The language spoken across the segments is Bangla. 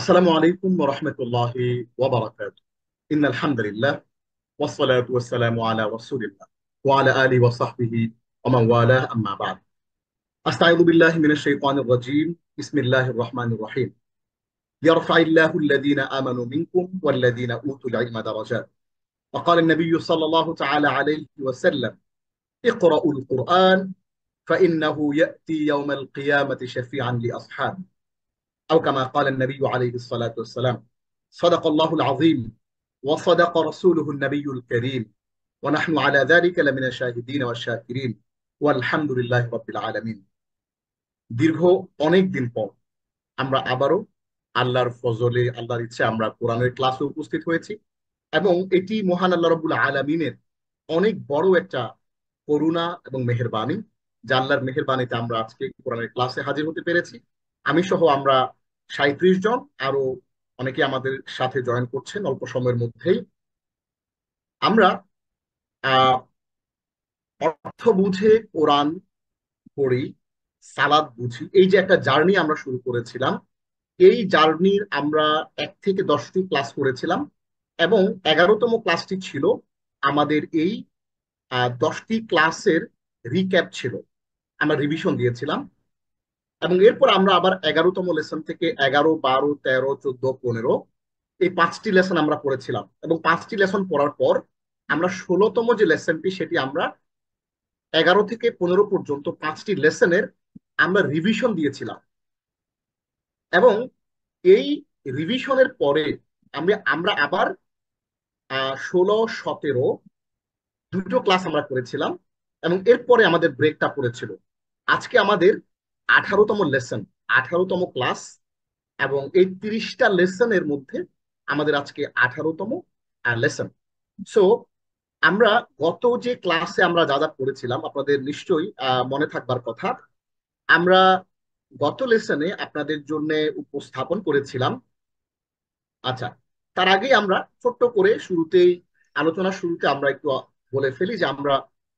আসসালামু আলাইকুম ওয়া রাহমাতুল্লাহি ওয়া বারাকাতুহু। ইন্নাল হামদুলিল্লাহ ওয়াস সালাতু ওয়াস সালামু আলা রাসূলিল্লাহ ওয়া আলা আলিহি ওয়া সাহবিহি ওয়া মান ওয়ালাহ আম্মা বা'দ। আস্তাঈযু বিল্লাহি মিনাশ শাইতানির রাজীম। বিসমিল্লাহির রাহমানির রাহিম। ইয়ারফা'িল্লাহু আল্লাযীনা আমানু মিনকুম ওয়াল্লাযীনা উতুল ইলমা দারাজাত। ওয়া ক্বালা আন-নাবিয়্যু সাল্লাল্লাহু তাআলা আলাইহি ওয়া সাল্লাম ইকরাউল কুরআন فإنه يأتي يوم القيامة شفيعا لأصحابه أو كما قال النبي عليه الصلاة والسلام. صدق الله العظيم وصدق رسوله النبي الكريم ونحن على ذلك لمن الشاهدين والشاكرين والحمد لله رب العالمين. দীর্ঘ অনেক দিন পর আমরা আবারও আল্লাহর ফজলে আল্লাহর ইচ্ছে আমরা কোরআনের ক্লাসে উপস্থিত হয়েছি এবং এটি মহান আল্লাহ রাব্বুল আলামিনের অনেক বড় একটা করুণা এবং মেহেরবানি, যে আল্লাহর মেহেরবানিতে আমরা আজকে কোরআনের ক্লাসে হাজির হতে পেরেছি। আমি সহ আমরা 37 জন, আরো অনেকে আমাদের সাথে জয়েন করছেন অল্প সময়ের মধ্যেই। আমরা আহ অর্থ বুঝে কোরআন পড়ি, সালাত বুঝি, এই যে একটা জার্নি আমরা শুরু করেছিলাম, এই জার্নির আমরা 1 থেকে 10টি ক্লাস করেছিলাম এবং 11তম ক্লাসটি ছিল আমাদের এই 10টি ক্লাসের রিক্যাপ ছিল। আমরা রিভিশন দিয়েছিলাম এবং এরপর আমরা আবার 11তম লেসন থেকে 11, 12, 13, 14, 15 এই 5টি লেসন আমরা পড়েছিলাম এবং 5টি লেসন পড়ার পর আমরা 16তম যে লেসনটি সেটি আমরা 11 থেকে 15 পর্যন্ত 5টি লেসনের আমরা রিভিশন দিয়েছিলাম এবং এই রিভিশনের পরে আমরা আবার 16, 17 দুটো ক্লাস আমরা করেছিলাম এবং এরপরে আমাদের ব্রেকটা পড়েছিল। আজকে আমাদের 18তম লেসন, 18তম ক্লাস এবং এই 30টা লেসনের মধ্যে আমাদের আজকে 18তম লেসন। সো আমরা গত যে ক্লাসে আমরা যা যা পড়েছিলাম আপনাদের নিশ্চয়ই মনে থাকবার কথা। আমরা গত লেসনে আপনাদের জন্য উপস্থাপন করেছিলাম। আচ্ছা, তার আগে আমরা ছোট্ট করে আলোচনার শুরুতে আমরা একটু বলে ফেলি যে আমরা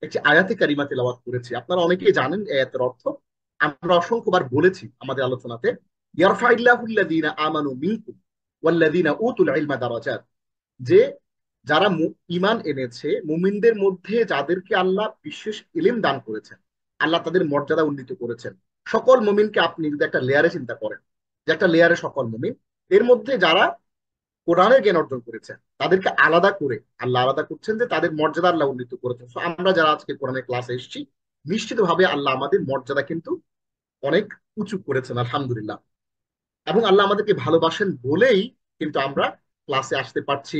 একটি আয়াতে কারিমা তেলাওয়াত করেছি। আপনারা অনেকেই জানেন এই আয়াতের অর্থ। আমরা অসংখ্যবার বলেছি আমাদের আলোচনাতে, ইয়ারফাইল্লাহুল্লাযীনা আমানু মিনকুম ওয়াল্লাযীনা উতুল ইলমা দারাজাত, যে যারা ঈমান এনেছে, মুমিনদের মধ্যে যাদেরকে আল্লাহ বিশেষ ইলম দান করেছেন, আল্লাহ তাদের মর্যাদা উন্নীত করেছেন। সকল মুমিনকে আপনি যদি একটা লেয়ারে চিন্তা করেন, যে একটা লেয়ারে সকল মুমিন, এর মধ্যে যারা কোরআনের জ্ঞান অর্জন করেছেন তাদেরকে আলাদা করে আল্লাহ আলাদা করছেন, যে তাদের মর্যাদা আল্লাহ উন্নীত করেছেন। তো আমরা যারা আজকে কোরআনের ক্লাসে এসেছি, নিশ্চিতভাবে আল্লাহ আমাদের মর্যাদা কিন্তু অনেক উঁচু করেছেন, আলহামদুলিল্লাহ। এবং আল্লাহ আমাদেরকে ভালোবাসেন বলেই কিন্তু আমরা ক্লাসে আসতে পারছি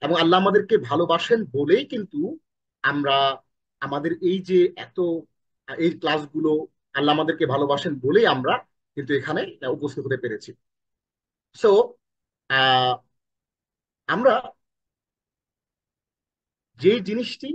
এবং আল্লাহ আমাদেরকে ভালোবাসেন বলেই কিন্তু আমরা আমাদের এই যে এই ক্লাসগুলো, আল্লাহ আমাদেরকে ভালোবাসেন বলেই আমরা কিন্তু এখানে উপস্থিত হতে পেরেছি। সো আমরা যে জিনিসটি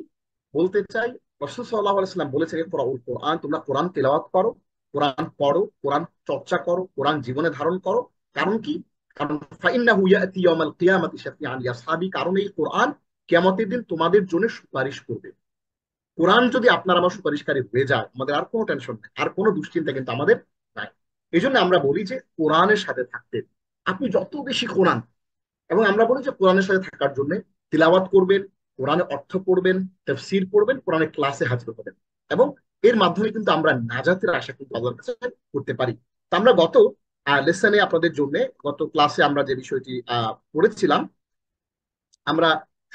বলতে চাই, রাসূল সাল্লাল্লাহু আলাইহি ওয়াসাল্লাম বলেছেন ইকরাউল কোরআন, তোমরা কোরআন তেলাওয়াত করো, কোরআন পড়ো, কোরআন চর্চা করো, কোরআন জীবনে ধারণ করো। কারণ কি? কারণ ফাইন্নাহু ইয়াতি ইয়াউমাল কিয়ামাতি শাফিআন লিআসহাবি, কারণ এই কোরআন কিয়ামতের দিন তোমাদের জন্য সুপারিশ করবে। কোরআন যদি আপনার আমার সুপারিশকারী হয়ে যায়, আমাদের আর কোনো টেনশন নেই, আর কোনো দুশ্চিন্তা কিন্তু আমাদের নাই। এই জন্য আমরা বলি যে কোরআনের সাথে থাকতে, আপনি যত বেশি কোরআন, এবং আমরা বলি যে কোরআনের সাথে থাকার জন্য তিলাওয়াত করবেন, কোরআনের অর্থ পড়বেন, তাফসীর পড়বেন, কোরআনের ক্লাসে হাজির হবেন এবং এর মাধ্যমে কিন্তু আমরা নাজাতের আশা কিন্তু আল্লাহর কাছে করতে পারি। তো আমরা গত লেসনে আপনাদের জন্য, গত ক্লাসে আমরা যে বিষয়টি পড়েছিলাম, আমরা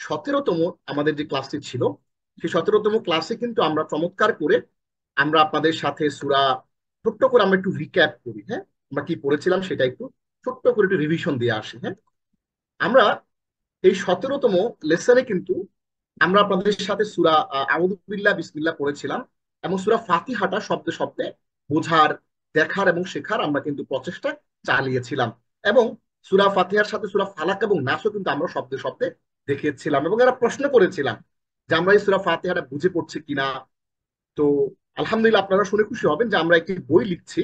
17তম আমাদের যে ক্লাসটি ছিল, সেই 17তম ক্লাসে কিন্তু আমরা চমৎকার করে আমরা আপনাদের সাথে সূরা ছোট্ট করে আমরা একটু রিক্যাপ করি। হ্যাঁ, আমরা কি পড়েছিলাম সেটা একটু ছোট্ট করে একটু রিভিশন দিয়ে আসি। হ্যাঁ, আমরা এই 17তম লেসনে কিন্তু আমরা আপনাদের সাথে সূরা আউযু বিল্লাহ বিসমিল্লাহ পড়েছিলাম এবং সূরা ফাতিহাটা শব্দে শব্দে বোঝার, দেখার এবং শেখার আমরা কিন্তু প্রচেষ্টা চালিয়েছিলাম এবং সূরা ফাতিহার সাথে সূরা ফালাক এবং নাসও কিন্তু আমরা শব্দে শব্দে দেখিয়েছিলাম এবং এরা প্রশ্ন করেছিলাম যে আমরা এই সূরা ফাতিহাটা বুঝে পড়ছি কিনা। তো আলহামদুলিল্লাহ, আপনারা শুনে খুশি হবেন যে আমরা একটি বই লিখছি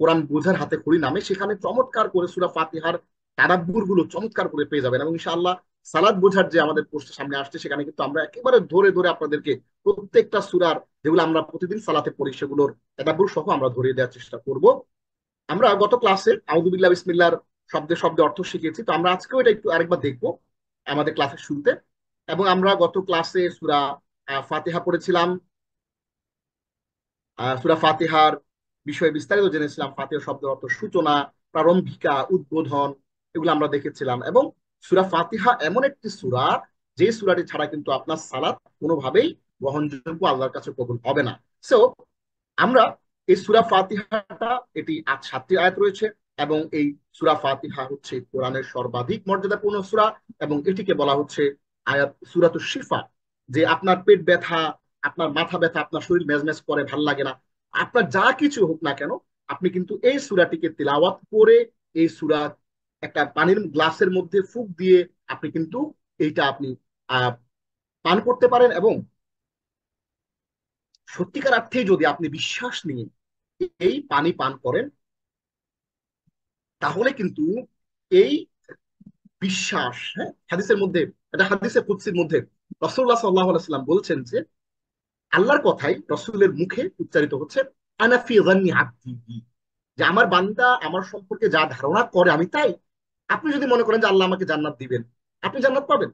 কোরআন বোঝার হাতে খড়ি নামে, সেখানে চমৎকার করে সূরা ফাতিহার তাদাব্বুর গুলো চমৎকার করে পেয়ে যাবেন এবং ইনশাআল্লাহ সালাত বোঝার যে আমাদের পোস্ট সামনে আসছে, সেখানে কিন্তু আমরা একেবারে ধরে ধরে আপনাদেরকে প্রত্যেকটা সূরার, যেগুলো আমরা প্রতিদিন সালাতে পড়ি, সেগুলোর তাদাব্বুর সহ আমরা ধরিয়ে দেওয়ার চেষ্টা করব। আমরা গত ক্লাসে আউযু বিল্লাহ বিসমিল্লাহর শব্দে শব্দে অর্থ শিখেছি, তো আমরা আজকেও এটা একটু আরেকবার দেখবো আমাদের ক্লাসের শুরুতে। এবং আমরা গত ক্লাসে সূরা ফাতিহা পড়েছিলাম, সূরা ফাতিহার বিষয়ে বিস্তারিত জেনেছিলাম। ফাতিহা শব্দের অর্থ সূচনা, প্রারম্ভিকা, উদ্বোধন, এগুলো আমরা দেখেছিলাম। এবং সূরা ফাতিহা এমন একটি সূরা, যে সূরাটি ছাড়া কিন্তু আপনার সালাত কোনোভাবেই গ্রহণযোগ্য, আল্লাহর কাছে কবুল হবে না। সো আমরা এই সূরা ফাতিহাটা, এটি 7টি আয়াত রয়েছে, এবং এই সূরা ফাতিহা হচ্ছে কোরআনের সর্বাধিক মর্যাদাপূর্ণ সূরা, এবং এটিকে বলা হচ্ছে আয়াত সূরাতুশ শিফা। যে আপনার পেট ব্যথা, আপনার মাথা ব্যথা, আপনার শরীর মেজমেজ করে, ভাল লাগে না, আপনার যা কিছু হোক না কেন, আপনি কিন্তু এই সূরাটিকে তিলাওয়াত করে, এই সূরা একটা পানির গ্লাসের মধ্যে ফুঁক দিয়ে আপনি কিন্তু এইটা আপনি আহ পান করতে পারেন। এবং সত্যিকার অর্থে যদি আপনি বিশ্বাস নিয়ে এই পানি পান করেন, তাহলে কিন্তু এই বিশ্বাস, হ্যাঁ, হাদিসের মধ্যে, এটা হাদিসে কুদসির মধ্যে রাসূলুল্লাহ সাল্লাল্লাহু আলাইহি ওয়াসাল্লাম বলছেন যে আল্লাহর কথাই রসুলের মুখে উচ্চারিত হচ্ছে, আনা ফি যান্নি আবদি বি, যে আমার বান্দা আমার সম্পর্কে যা ধারণা করে আমি তাই। আপনি যদি মনে করেন যে আল্লাহ আমাকে জান্নাত দিবেন, আপনি জান্নাত পাবেন।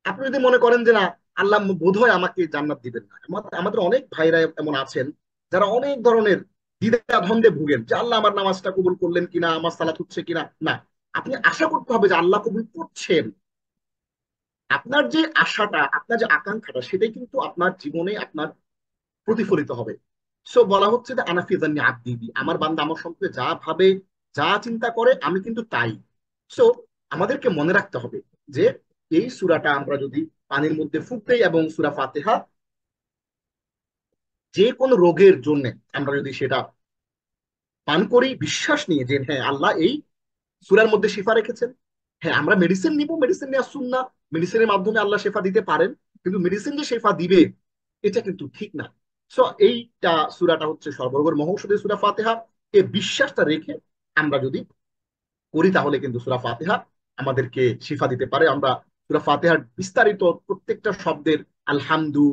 আপনি যদি মনে করেন যে না, আল্লাহ বোধহয় আমাকে জান্নাত দিবেন না, আমাদের অনেক ভাইরা এমন আছেন যারা অনেক ধরনের দ্বিধা দ্বন্দ্বে ভুগেন, যে আল্লাহ আমার নামাজটা কবুল করলেন কিনা, আমার সালাত হচ্ছে কিনা। না, আপনি আশা করতে হবে যে আল্লাহ কবুল করছেন। আপনার যে আশাটা, আপনার যে আকাঙ্ক্ষাটা, সেটাই কিন্তু আপনার জীবনে আপনার প্রতিফলিত হবে। সো বলা হচ্ছে যে আনাফি জান্নি আবদি, আমার বান্দা আমার সম্পর্কে যা ভাবে, যা চিন্তা করে, আমি কিন্তু তাই। সো আমাদেরকে মনে রাখতে হবে যে এই সূরাটা আমরা যদি পানির মধ্যে ফুঁক দেই, এবং সূরা ফাতিহা যে কোনো রোগের জন্য আমরা যদি সেটা পান করি, বিশ্বাস নিয়ে যে হ্যাঁ আল্লাহ এই সূরার মধ্যে শিফা রেখেছেন। হ্যাঁ, আমরা মেডিসিন নিব, মেডিসিন নেওয়া সুন্নাহ, মেডিসিনের মাধ্যমে আল্লাহ শেফা দিতে পারেন, কিন্তু মেডিসিন যে শেফা দিবে এটা কিন্তু ঠিক না। সো এইটা সূরাটা হচ্ছে সর্বরোগের মহৌষধি সূরা ফাতিহা। এই বিশ্বাসটা রেখে আমরা যদি করি, তাহলে কিন্তু সূরা ফাতিহা আমাদেরকে শিফা দিতে পারে। আমরা সূরা ফাতিহার বিস্তারিত প্রত্যেকটা শব্দের আলহামদু,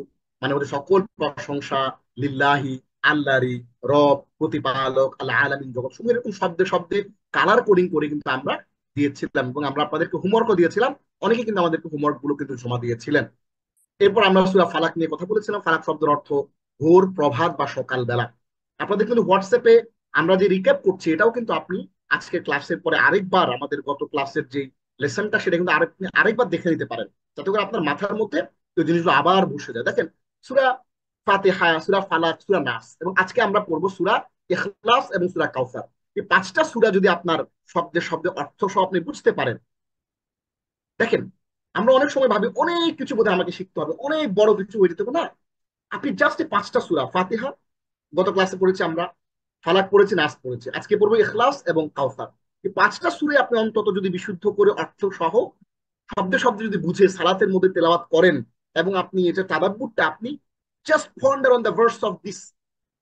মানে ওদের সকল প্রশংসা, লিল্লাহি, আল্লাহরি, রব, প্রতিপালক, আল্লাহ আলামিন, জগৎ সমূহ, এরকম শব্দে শব্দে কালার কোডিং করে কিন্তু আমরা দিয়েছিলাম, এবং আমরা আপনাদেরকে হোমওয়ার্কও দিয়েছিলাম। অনেকে কিন্তু আমাদেরকে হোমওয়ার্ক গুলো কিন্তু জমা দিয়েছিলেন। এরপর আমরা সূরা ফালাক নিয়ে কথা বলেছিলাম। ফালাক শব্দের অর্থ ভোর, প্রভাত বা সকাল বেলা। আপনাদের কিন্তু হোয়াটসঅ্যাপে আমরা যে রিক্যাপ করছি, এটাও কিন্তু আপনি আজকে ক্লাসের পরে আরেকবার আমাদের গত ক্লাসের যে লেসনটা, সেটা কিন্তু আরেকবার দেখে নিতে পারেন, যাতে করে আপনার মাথার মধ্যে ওই জিনিসগুলো আবার বসে যায়। দেখেন, সূরা ফাতিহা, সূরা ফালাক, সূরা নাস, এবং আজকে আমরা পড়বো সূরা ইখলাস এবং সূরা কাউসার। এই 5টা সূরা যদি আপনার শব্দে শব্দে অর্থ সহ আপনি বুঝতে পারেন, দেখেন, আমরা অনেক সময় ভাবি অনেক কিছু বোধহয় আমাকে শিখতে হবে, অনেক বড় কিছু হয়ে যেতে হবে। না, আপনি জাস্ট 5টা সূরা, ফাতিহা গত ক্লাসে পড়েছি আমরা, ফালাক পড়েছি, নাস পড়েছি, আজকে পড়বো ইখলাস এবং কাউসার। এই 5টা সূরা আপনি অন্তত যদি বিশুদ্ধ করে অর্থ সহ শব্দে শব্দে যদি বুঝে সালাতের মধ্যে তেলাওয়াত করেন, এবং আপনি এটা তাদাব্বুরটা আপনি just ponder on the verse of this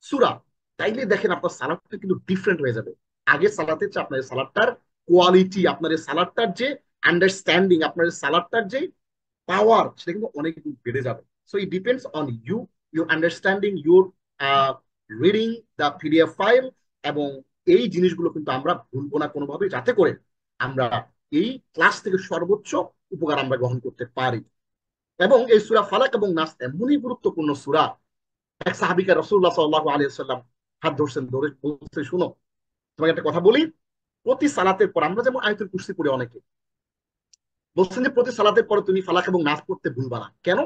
সূরা, তাইলে দেখেন আপনার সালাদটা কিন্তু ডিফারেন্ট হয়ে যাবে। আগে সালাতের চেয়ে আপনার সালাদটার কোয়ালিটি, আপনার এই সালাদটার যে আন্ডারস্ট্যান্ডিং, আপনার এই সালাদটার যে পাওয়ার, সেটা কিন্তু অনেক বেড়ে যাবে। So it depends on you, your understanding, your reading the PDF file. এবং এই জিনিসগুলো কিন্তু আমরা ভুলবো না কোনোভাবে, যাতে করে আমরা এই ক্লাস থেকে সর্বোচ্চ উপকার আমরা গ্রহণ করতে পারি। এবং এই সূরা ফালাক এবং নাস এমনই গুরুত্বপূর্ণ সূরা, এক সাহাবিকা রাসূলুল্লাহ সাল্লাল্লাহু আলাইহি ওয়াসাল্লাম হাত ধরছেন, ধরে বলছে, শুনো, তোমাকে একটা কথা বলি। প্রতি সালাতের পর আমরা যেমন আয়াতুল কুরসি পড়ি অনেকে, বলছেন যে প্রতি সালাতের পরে তুমি ফালাক এবং নাস পড়তে ভুলবা না। কেন?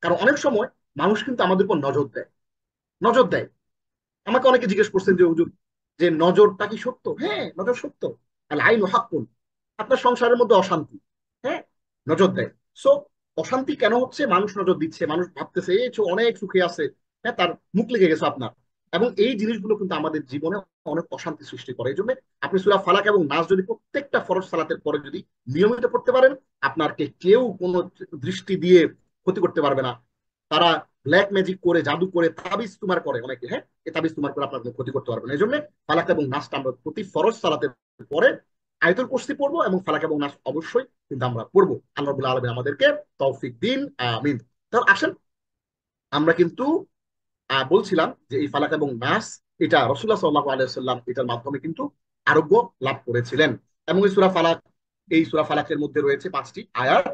কারণ অনেক সময় মানুষ কিন্তু আমাদের উপর নজর দেয়, নজর দেয়। আমাকে অনেকে জিজ্ঞেস করছেন যে হুজুর, যে নজরটা কি সত্য? হ্যাঁ, নজর সত্য। আল আইনু হাক্কুন। আপনার সংসারের মধ্যে অশান্তি, হ্যাঁ, নজর দেয়। সো অশান্তি কেন হচ্ছে? মানুষ নজর দিচ্ছে, মানুষ ভাবতেছে এই অনেক সুখে আছে, হ্যাঁ, তার মুখ লেগে গেছে আপনার। এবং এই জিনিসগুলো কিন্তু আমাদের জীবনে অনেক অশান্তি সৃষ্টি করে। এই জন্য আপনি সূরা ফালাক এবং নাস যদি প্রত্যেকটা ফরজ সালাতের পরে যদি নিয়মিত পড়তে পারেন, আপনাকে কেউ কোনো দৃষ্টি দিয়ে ক্ষতি করতে পারবে না। তারা ব্ল্যাক ম্যাজিক করে, জাদু করে, তাবিজ তোমার করে অনেকে, হ্যাঁ, এই তাবিজ তোমার করে আপনার ক্ষতি করতে পারবে না। এই জন্য ফালাক এবং নাসটা আমরা প্রতি ফরজ সালাতের পরে আয়াতুল কুরসি পড়বো, এবং ফালাক এবং নাস অবশ্যই কিন্তু আমরা পড়বো। আল্লাহ রাব্বুল আলামিন আমাদেরকে তৌফিক দিন, আমিন। তাহলে আসেন, আমরা কিন্তু বলছিলাম যে এই ফালাক এবং নাস, এটা রাসূলুল্লাহ সাল্লাল্লাহু আলাইহি ওয়াসাল্লাম এটার মাধ্যমে কিন্তু আরোগ্য লাভ করেছিলেন। এবং এই সূরা ফালাকের মধ্যে রয়েছে 5টি আয়াত।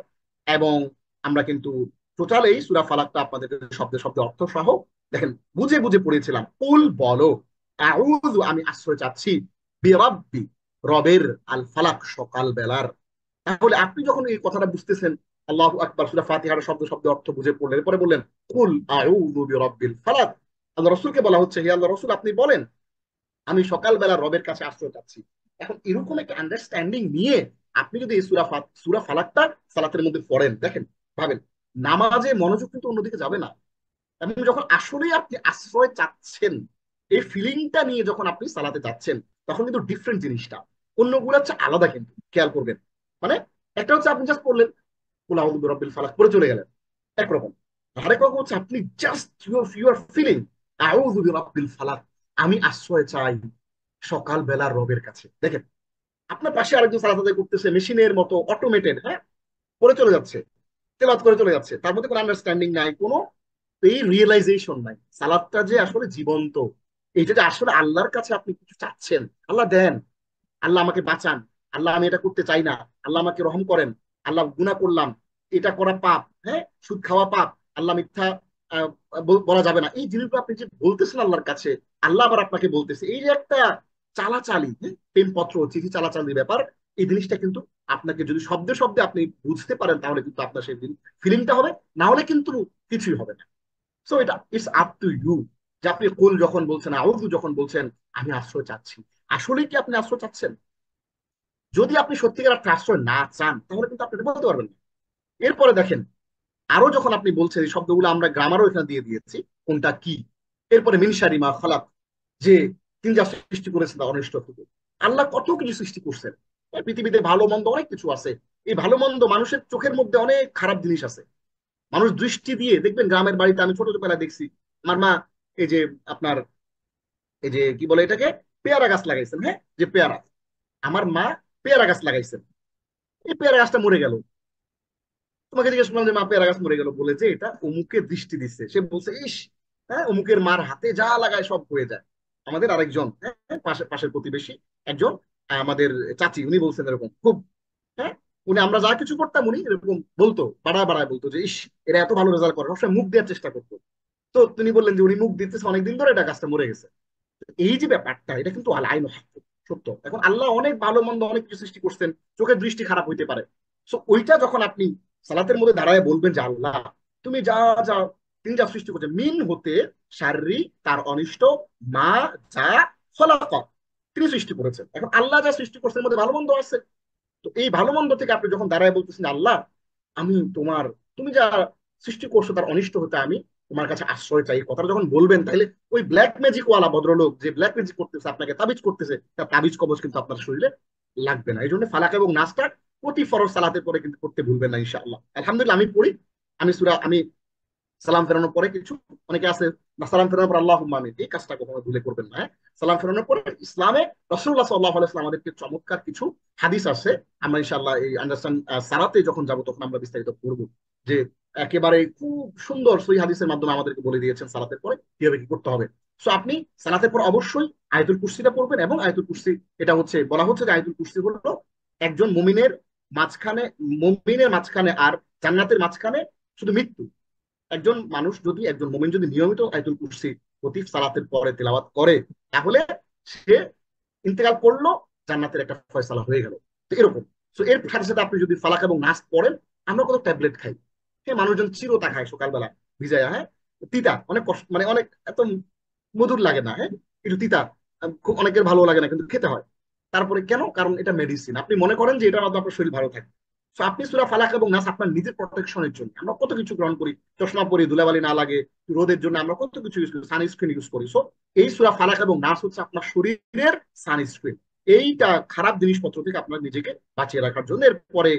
এবং আমরা কিন্তু টোটাল এই সূরা ফালাকটা আপনাদের শব্দে শব্দে অর্থ সহ দেখেন বুঝে বুঝে পড়েছিলাম। কুল বলো, আউযু আমি আশ্রয় চাচ্ছি, বিরাব্বি রবের, আল ফালাক সকাল বেলার। তাহলে আপনি যখন এই কথাটা বুঝতেছেন, আল্লাহু আকবার, সূরা ফাতিহার শব্দ শব্দ অর্থ বুঝে পড়লেন, এরপরে বললেন কুল আউযু বিরাব্বিল ফালাক। আল্লাহ রাসূলকে বলা হচ্ছে, হে আল্লাহ রাসূল আপনি বলেন আমি সকালবেলা রবের কাছে আশ্রয় চাচ্ছি। এখন এরকম একটা আন্ডারস্ট্যান্ডিং নিয়ে আপনি যদি এই সূরা ফালাকটা সালাতের মধ্যে পড়েন, দেখেন, ভাবেন, নামাজে মনোযোগ কিন্তু অন্যদিকে যাবে না। এবং যখন আসলেই আপনি আশ্রয় চাচ্ছেন, এই ফিলিংটা নিয়ে যখন আপনি সালাতে যাচ্ছেন, তখন কিন্তু ডিফারেন্ট জিনিসটা অন্যগুলো হচ্ছে আলাদা, কিন্তু খেয়াল করবেন। মানে একটা হচ্ছে আপনি জাস্ট পড়লেন কুল আউযু বিরাব্বিল ফালাক পড়ে চলে গেলেন, একরকম। আরেক রকম হচ্ছে আপনি জাস্ট ইউর ফিলিং আউযু বিরাব্বিল ফালাক, আমি আশ্রয় চাই সকাল বেলার রবের কাছে। দেখেন, আপনার পাশে আরেকজন সালাত আদায় করতেছে মেশিনের মতো অটোমেটেড, হ্যাঁ, করে চলে যাচ্ছে, তেলাওয়াত করে চলে যাচ্ছে, তার মধ্যে কোনো আন্ডারস্ট্যান্ডিং নাই, কোনো এই রিয়েলাইজেশন নাই সালাদটা যে আসলে জীবন্ত, এইটা যে আসলে আল্লাহর কাছে আপনি কিছু চাচ্ছেন, আল্লাহ দেন, আল্লাহ আমাকে বাঁচান, আল্লাহ আমি এটা করতে চাই না, আল্লাহ আমাকে রহম করেন, আল্লাহ গুনাহ করলাম, এটা করা পাপ, হ্যাঁ, সুদ খাওয়া পাপ, আল্লাহ মিথ্যা আহ, বলা যাবে না, এই জিনিসগুলো আপনি যে বলতেছেন আল্লাহর কাছে, আল্লাহ আবার আপনাকে বলতেছে, এই যে একটা চালাচালি, হ্যাঁ, প্রেমপত্র চিঠি চালাচালির ব্যাপার, এই জিনিসটা কিন্তু আপনাকে যদি শব্দে শব্দে আপনি বুঝতে পারেন, তাহলে কিন্তু আপনার সেই ফিলিংটা হবে, না হলে কিন্তু কিছুই হবে না। সো এটা ইটস আপ টু ইউ, যে আপনি কুল যখন বলছেন, আউযু যখন বলছেন, আমি আশ্রয় চাচ্ছি, আসলে কি আপনি আশ্রয় চাচ্ছেন? যদি আপনি সত্যিকার আশ্রয় না চান, তাহলে কিন্তু আপনি এটা বলতে পারবেন না। এরপরে দেখেন, আরো যখন আপনি বলছেন এই শব্দগুলো আমরা গ্রামারও এখানে দিয়ে দিয়েছি কোনটা কি। এরপরে মিনশারি মা খালাক, যে তিনি যা সৃষ্টি করেছেন তা অনিষ্ট থেকে। আল্লাহ কত কিছু সৃষ্টি করছেন, এই পৃথিবীতে ভালো মন্দ অনেক কিছু আছে। এই ভালো মন্দ মানুষের চোখের মধ্যে অনেক খারাপ জিনিস আছে, মানুষ দৃষ্টি দিয়ে দেখবেন, গ্রামের বাড়িতে আমি ছোট বেলা দেখছি, আমার মা এই যে আপনার এই যে কি বলে এটাকে, পেয়ারা গাছ লাগাইছেন, হ্যাঁ, যে পেয়ারা, আমার মা পেয়ারা গাছ লাগাইছেন, এই পেয়ারা গাছটা মরে গেল। তোমাকে জিজ্ঞেস করলাম যে মা পেয়ারা গাছ মরে গেল, বলে যে এটা অমুকের দৃষ্টি দিচ্ছে, সে বলছে ইস, হ্যাঁ, অমুকের মার হাতে যা লাগায় সব হয়ে যায়। আমাদের আরেকজন, হ্যাঁ, পাশের প্রতিবেশী একজন, আমাদের চাচি, উনি বলছেন এরকম খুব, হ্যাঁ, উনি আমরা যা কিছু করতাম উনি এরকম বলতো, বাড়ায় বাড়ায় বলতো যে ইস, এরা এত ভালো রেজাল্ট করে, সবসময় মুখ দেওয়ার চেষ্টা করতো। তো তিনি বললেন যে উনি মুখ দিতেছে অনেকদিন ধরে, এটা গাছটা মরে গেছে। এই যে ব্যাপারটা, এটা কিন্তু আইন সত্য। এখন আল্লাহ অনেক ভালো মন্দ অনেক কিছু সৃষ্টি করছেন, চোখের দৃষ্টি খারাপ হইতে পারে। সো ওইটা যখন আপনি সালাতের মধ্যে দাঁড়ায় বলবেন যে আল্লাহ তুমি যা যা তিনি যা সৃষ্টি করছেন, মিন হতে শারীরিক তার অনিষ্ট, মা যা খলাক তিনি সৃষ্টি করেছেন। এখন আল্লাহ যা সৃষ্টি করছেন মধ্যে ভালো মন্দ আছে, তো এই ভালো মন্দ থেকে আপনি যখন দাঁড়ায় বলতেছেন আল্লাহ আমি তোমার, তুমি যা সৃষ্টি করছো তার অনিষ্ট হতে আমি তোমার কাছে আশ্রয় চাই, কথাটা যখন বলবেন, তাহলে ওই ব্ল্যাক ম্যাজিক ওয়ালা ভদ্রলোক যে ব্ল্যাক ম্যাজিক করতেছে, আপনাকে তাবিজ করতেছে, তার তাবিজ কবজ কিন্তু আপনার শরীরে লাগবে না। এই জন্য ফালাক এবং নাসটা প্রতি ফরজ সালাতের পরে কিন্তু করতে ভুলবেন না ইনশাআল্লাহ। আলহামদুলিল্লাহ আমি পড়ি, আমি সালাম ফেরানোর পরে কিছু, অনেকে আছে না সালাম ফেরানোর পর আল্লাহ আমিন, এই কাজটা কখনো ভুলে করবেন না, হ্যাঁ। সালাম ফেরানোর পরে ইসলামে রাসূলুল্লাহ সাল্লাল্লাহু আলাইহি ওয়াসাল্লাম আমাদেরকে চমৎকার কিছু হাদিস আছে, আমরা ইনশাআল্লাহ এই আন্ডারস্ট্যান্ড সালাতে যখন যাব তখন আমরা বিস্তারিত পড়ব, যে একেবারে খুব সুন্দর সহি হাদিসের মাধ্যমে আমাদেরকে বলে দিয়েছেন সালাতের পরে কিভাবে কি করতে হবে। সো আপনি সালাতের পর অবশ্যই আয়াতুল কুরসিটা পড়বেন, এবং আয়াতুল কুরসি, এটা হচ্ছে বলা হচ্ছে যে আয়াতুল কুরসি হলো একজন মাঝখানে মুমিনের মাঝখানে আর জান্নাতের মাঝখানে শুধু মৃত্যু। একজন মুমিন যদি নিয়মিত আয়াতুল কুরসি প্রতি সালাতের পরে তেলাওয়াত করে, তাহলে সে ইন্তেকাল করলো, জান্নাতের একটা ফয়সালা হয়ে গেল। তো এরকম। তো এর সাথে সাথে আপনি যদি ফালাক এবং নাস পড়েন, আমরা কত ট্যাবলেট খাই, হ্যাঁ, মানুষজন চিরতা খায় সকালবেলা ভিজায়া, হ্যাঁ, তিতা, অনেক কষ্ট, মানে অনেক এত মধুর লাগে না, হ্যাঁ, একটু তিতা, খুব অনেকের ভালো লাগে না, কিন্তু খেতে হয়। তারপরে কেন? কারণ এটা মেডিসিন, আপনি মনে করেন যে এটার মাধ্যমে আপনার শরীর ভালো থাকে। তো আপনি সূরা ফালাক এবং নাস আপনার নিজের প্রোটেকশনের জন্য, আমরা কত কিছু গ্রহণ করি, চশমা পরি ধুলাবালি না লাগে, রোদের জন্য আমরা কত কিছু ইউজ করি, সানস্ক্রিন ইউজ করি। সো এই সূরা ফালাক এবং নাস হচ্ছে আপনার শরীরের সানস্ক্রিন, এইটা খারাপ জিনিসপত্র থেকে আপনার নিজেকে বাঁচিয়ে রাখার জন্য। এরপরে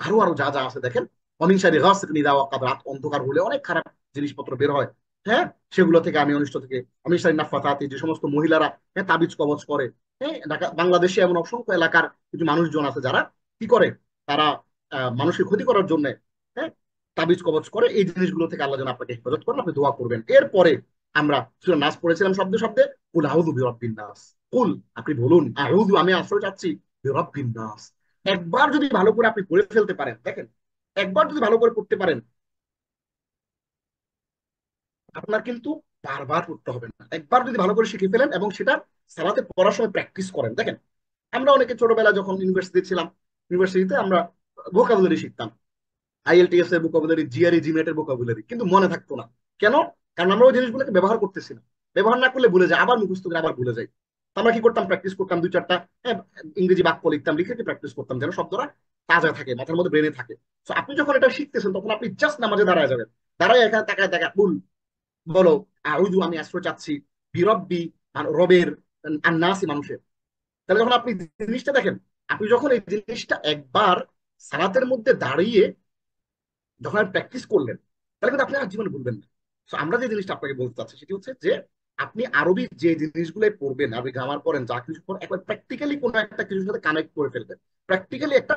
আরো আরো যা যা আছে দেখেন, অমিনসারি গাসিক নিদা ওয়াকাব, রাত অন্ধকার হলে অনেক খারাপ জিনিসপত্র বের হয়, হ্যাঁ, সেগুলো থেকে আমি অনিষ্ট থেকে, অমিনসারি নাফাতাতি, যে সমস্ত মহিলারা, হ্যাঁ, তাবিজ কবজ করে, হ্যাঁ, বাংলাদেশে এমন অসংখ্য এলাকার কিছু মানুষজন আছে যারা কি করে, তারা মানুষকে ক্ষতি করার জন্য, হ্যাঁ, তাবিজ কবজ করে, এই জিনিসগুলো থেকে আল্লাহ যেন আপনাকে হেফাজত করেন, আপনি দোয়া করবেন। এরপরে আমরা সূরা নাস পড়েছিলাম শব্দে শব্দে, কুল আউযু বিরাব্বিন নাস, কুল আপনি বলুন, আউযু আমি আশ্রয় চাচ্ছি, বিরাব্বিন নাস। একবার যদি ভালো করে আপনি পড়ে ফেলতে পারেন, দেখেন, একবার যদি ভালো করে পড়তে পারেন, আপনার কিন্তু বারবার পড়তে হবে না। একবার যদি ভালো করে শিখে ফেলেন এবং সেটা সালাতে পড়ার সময় প্র্যাকটিস করেন। দেখেন, আমরা অনেকে ছোটবেলা যখন ইউনিভার্সিটি ছিলাম, ইউনিভার্সিটিতে আমরা ভোকাবুলারি শিখতাম, আইএলটিএস এর ভোকাবুলারি, জিআরই, জিমেট এর ভোকাবুলারি, কিন্তু মনে থাকতো না। কেন? কারণ আমরা ওই জিনিসগুলোকে ব্যবহার করতেছি না। ব্যবহার না করলে ভুলে যায়, আবার মুখস্থ করে আবার ভুলে যাই। তো আমরা কি করতাম? প্র্যাকটিস করতাম, দুই চারটা হ্যাঁ, ইংরেজি বাক্য লিখতাম, লিখে কি প্র্যাকটিস করতাম যেন শব্দটা তাজা থাকে, মাথার মধ্যে ব্রেনে থাকে। তো আপনি যখন এটা শিখতেছেন তখন আপনি জাস্ট নামাজে দাঁড়ায় যাবেন, দাঁড়ায় এখানে তাকায় তাকায় বল, বলো আউযু, আমি আশ্রয় চাচ্ছি, বিরব্বি, রবের, আন্নাসি, মানুষের। তাহলে যখন আপনি জিনিসটা দেখেন, আপনি যখন এই জিনিসটা একবার সালাতের মধ্যে দাঁড়িয়ে যখন আপনি প্র্যাকটিস করলেন, তাহলে কিন্তু আপনি আর জীবনে ভুলবেন না। তো আমরা যে জিনিসটা আপনাকে বলতে চাচ্ছি সেটি হচ্ছে যে আপনি আরবি যে জিনিসগুলো পড়বেন, আরবি গ্রামার পড়েন, যা কিছু পড়েন, একবার প্র্যাকটিক্যালি কোনো একটা কিছুর সাথে কানেক্ট করে ফেলবেন, প্র্যাকটিক্যালি একটা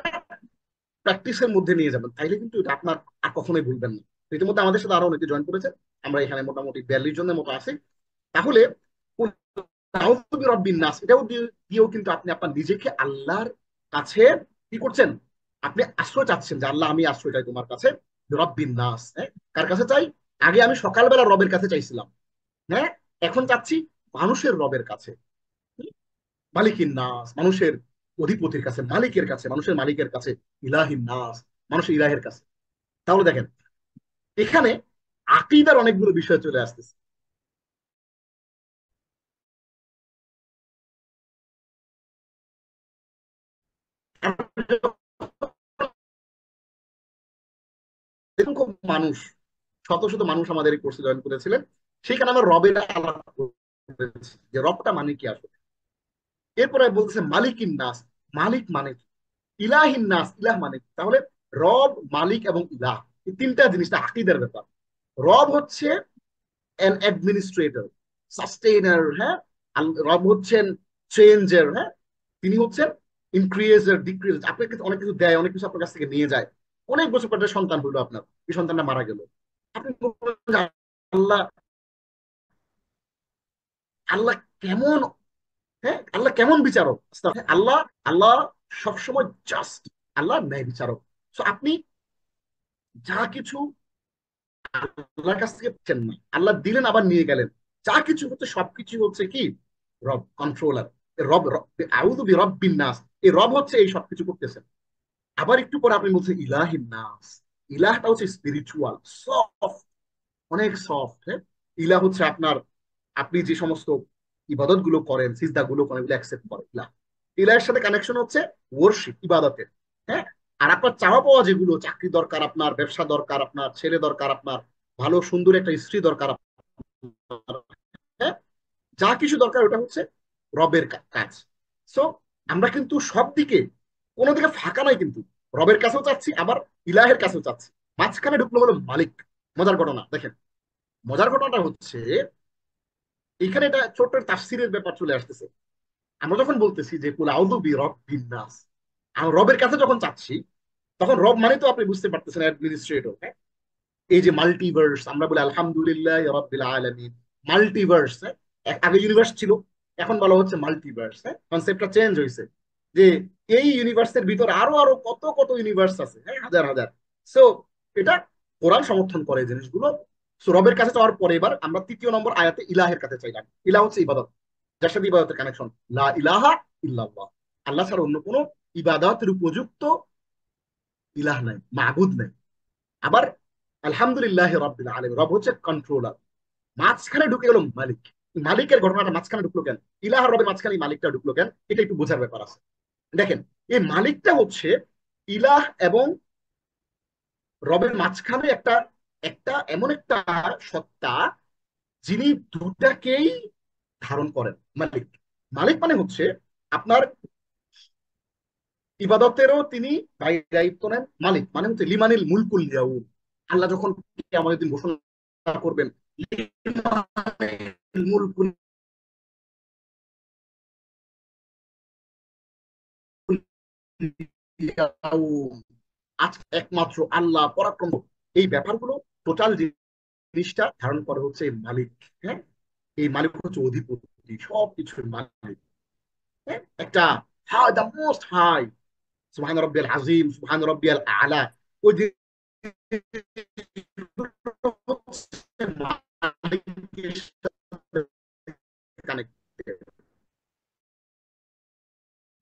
প্র্যাকটিসের মধ্যে নিয়ে যাবেন, তাইলে কিন্তু এটা আপনার আর কখনোই ভুলবেন না। ইতিমধ্যে আমাদের সাথে আরো অনেকে জয়েন করেছে, আমরা এখানে মোটামুটি 42 জনের মতো আছি। তাহলে রব্বিন নাস এটাও দিয়েও কিন্তু আপনি আপনার নিজেকে আল্লাহর কাছে কি করছেন? আপনি আশ্রয় চাচ্ছেন যে আল্লাহ, আমি আশ্রয় চাই তোমার কাছে। রব্বিন নাস, হ্যাঁ, কার কাছে চাই? আগে আমি সকালবেলা রবের কাছে চাইছিলাম, হ্যাঁ, এখন চাচ্ছি মানুষের রবের কাছে। মালিকিন নাস, মানুষের অধিপতির কাছে, মালিকের কাছে, মানুষের মালিকের কাছে। ইলাহিন নাস, মানুষের ইলাহের কাছে। তাহলে দেখেন, এখানে আকীদার অনেকগুলো বিষয় চলে আসতেছে। এরকম খুব মানুষ, শত শত মানুষ আমাদের এই কোর্সে জয়েন করেছিলেন, সেখানে আমরা রবের আলাপ করেছি যে রবটা মানে কি আসলে। এরপরে বলতেছে মালিকিন নাস, মালিক মানে কি? ইলাহিন নাস, ইলাহ মানে কি? তাহলে রব, মালিক এবং ইলাহ, এই তিনটা জিনিসটা আকীদার ব্যাপার। রব হচ্ছে এন অ্যাডমিনিস্ট্রেটর, সাস্টেইনার, হ্যাঁ। রব হচ্ছেন চেঞ্জার, হ্যাঁ। তিনি হচ্ছেন ইনক্রিয়েজার, ডিক্রিজ, আপনাকে অনেক কিছু দেয়, অনেক কিছু আপনার কাছ থেকে নিয়ে যায়। অনেক বছর পর একটা সন্তান হলো আপনার, এই সন্তানটা মারা গেল, আপনি বলবেন যে আল্লাহ, আল্লাহ কেমন, হ্যাঁ, আল্লাহ কেমন বিচারক। আল্লাহ, আল্লাহ সবসময় জাস্ট, আল্লাহ ন্যায় বিচারক। তো আপনি যা কিছু আল্লাহর কাছ থেকে পাচ্ছেন না, আল্লাহ দিলেন আবার নিয়ে গেলেন, যা কিছু হচ্ছে সবকিছু হচ্ছে কি? রব, কন্ট্রোলার। রব, আউযু বিরাব্বিন নাস, এই রব হচ্ছে এই সবকিছু করতেছেন। আবার একটু পরে আপনি বলছেন ইলাহিন নাস, ইলাহটা হচ্ছে স্পিরিচুয়াল, সফট, অনেক সফট, হ্যাঁ। ইলাহ হচ্ছে আপনার, আপনি যে সমস্ত ইবাদত গুলো করেন, সিজদা গুলো করেন, এগুলো অ্যাকসেপ্ট করে ইলাহ। ইলাহের সাথে কানেকশন হচ্ছে ওয়ার্শিপ, ইবাদতের, হ্যাঁ। আর আপনার চাওয়া পাওয়া যেগুলো, চাকরি দরকার আপনার, ব্যবসা দরকার আপনার, ছেলে দরকার আপনার, ভালো সুন্দর একটা স্ত্রী দরকার আপনার, হ্যাঁ, যা কিছু দরকার ওটা হচ্ছে রবের কাজ। সো আমরা কিন্তু সব দিকে, কোনো দিকে ফাঁকা নাই কিন্তু, রবের কাছেও চাচ্ছি, আবার ইলাহের কাছেও চাচ্ছি। মাঝখানে ঢুকলো হলো মালিক। মজার ঘটনা দেখেন, মজার ঘটনাটা হচ্ছে এখানে এটা ছোট্ট তাফসীরের ব্যাপার চলে আসতেছে। আমরা যখন বলতেছি যে কুল আউযু বিরাব্বিন নাস, আমি রবের কাছে যখন চাচ্ছি, তখন রব মানে তো আপনি বুঝতে পারতেছেন অ্যাডমিনিস্ট্রেটর, হ্যাঁ। এই যে মাল্টিভার্স, আমরা বলি আলহামদুলিল্লাহ রাব্বিল আলামিন, মাল্টিভার্স, হ্যাঁ। আগে ইউনিভার্স ছিল, এখন বলা হচ্ছে মাল্টিভার্স, হ্যাঁ, কনসেপ্টটা চেঞ্জ হয়েছে, যে এই ইউনিভার্সের ভিতরে আরো আরো কত কত ইউনিভার্স আছে, হ্যাঁ, হাজার হাজার। সো এটা কোরআন সমর্থন করে এই জিনিসগুলো। সো রবের কাছে চাওয়ার পরে এবার আমরা তৃতীয় নম্বর আয়াতে ইলাহের কাছে চাইলাম। ইলাহ হচ্ছে ইবাদত, যার সাথে ইবাদতের কানেকশন। লা ইলাহা ইল্লাল্লাহ, আল্লাহ ছাড়া অন্য কোনো ইবাদতের উপযুক্ত ইলাহ নাই, মাবুদ নাই। আবার আলহামদুলিল্লাহ রাব্বিল আলামিন, রব হচ্ছে কন্ট্রোলার। মাঝখানে ঢুকে গেল মালিক। মালিকের ঘটনাটা মাঝখানে ঢুকলো কেন? ইলাহ রবের মাঝখানে মালিকটা ঢুকলো কেন? এটা একটু বোঝার ব্যাপার আছে। দেখেন, এই মালিকটা হচ্ছে ইলাহ এবং রবের মাঝখানে একটা, একটা এমন একটা সত্তা যিনি দুটাকেই ধারণ করেন। মালিক, মালিক মানে হচ্ছে আপনার ইবাদতেরও তিনি দায়িত্ব নেন। মালিক মানে হচ্ছে লিমানিল মুলকুল ইয়াউম, আল্লাহ যখন আমাদের দিন ঘোষণা করবেন লিমানিল মুলকুল ইয়াউম, আজ একমাত্র আল্লাহ পরাক্রম, এই ব্যাপারগুলো টোটাল জিনিসটা ধারণ করে হচ্ছে এই মালিক, হ্যাঁ। এই মালিক হচ্ছে অধিপতি, সবকিছুর মালিক, হ্যাঁ। একটা হাই, দ্য মোস্ট হাই, সুবহান রব্বিয়াল আজিম, সুবহান রব্বিয়াল আলা। ওই যে কানেক্টেড।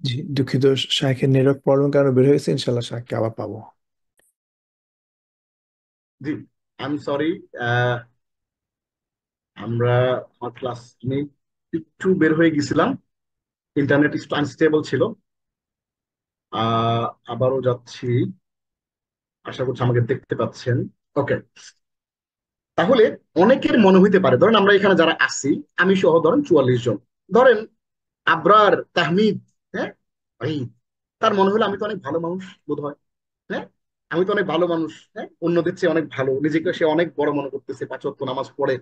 জি, দুঃখিত। শাহেখের নেটওয়ার্ক প্রবলেম কারণে বের হয়েছে, ইনশাল্লাহ শাহেখকে আবার পাবো। জি, আই এম সরি। আমরা আমার ক্লাস আমি একটু বের হয়ে গেছিলাম, ইন্টারনেট একটু আনস্টেবল ছিল। আবারও যাচ্ছি, আশা করছি আমাকে দেখতে পাচ্ছেন। ওকে। তাহলে অনেকের মনে হইতে পারে, ধরেন আমরা এখানে যারা আছি, আমি সহ ধরেন 44 জন, ধরেন আবরার, তাহমিদ, হ্যাঁ, ওয়াহিদ, তার মনে হলো আমি তো অনেক ভালো মানুষ বোধ হয়। হ্যাঁ, আমি তো অনেক ভালো মানুষ, হ্যাঁ, অন্যদের চেয়ে অনেক ভালো, নিজেকে সে অনেক বড় মনে করতেছে, 5 ওয়াক্ত নামাজ পড়ে,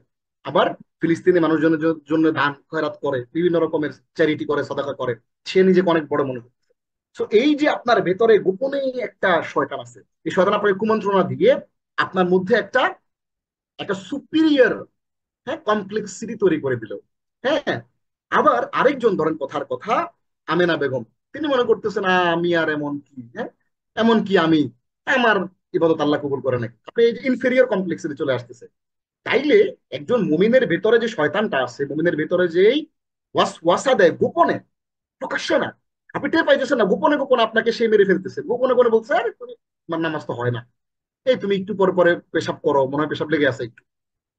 আবার ফিলিস্তিনি মানুষজনের জন্য দান খয়রাত করে, বিভিন্ন রকমের চ্যারিটি করে, সদাকা করে, সে নিজেকে অনেক বড় মনে করতেছে। তো এই যে আপনার ভেতরে গোপনে একটা শয়তান আছে, এই শয়তান আপনাকে কুমন্ত্রণা দিয়ে আপনার মধ্যে একটা একটা সুপিরিয়র, হ্যাঁ, কমপ্লেক্সিটি তৈরি করে দিল। হ্যাঁ, আবার আরেকজন ধরেন কথার কথা আমেনা বেগম, তিনি মনে করতেছেন আমি আর এমন কি, হ্যাঁ, এমন কি আমি, আমার ইবাদত আল্লাহ কবুল করে নাকি, আপনি এই যে ইনফেরিয়র কমপ্লেক্সিটি চলে আসতেছে। তাইলে একজন মুমিনের ভেতরে যে শয়তানটা আছে, মুমিনের ভেতরে যে এই ওয়াসওয়াসা দেয় গোপনে, প্রকাশ্যে না, আপনি টের পাইতেছেন না, গোপনে গোপনে আপনাকে সে মেরে ফেলতেছে, গোপনে গোপনে বলছে আরে তুমি, তোমার নামাজ তো হয় না, এই তুমি একটু পরে পরে পেশাব করো, মনে হয় পেশাব লেগে আছে,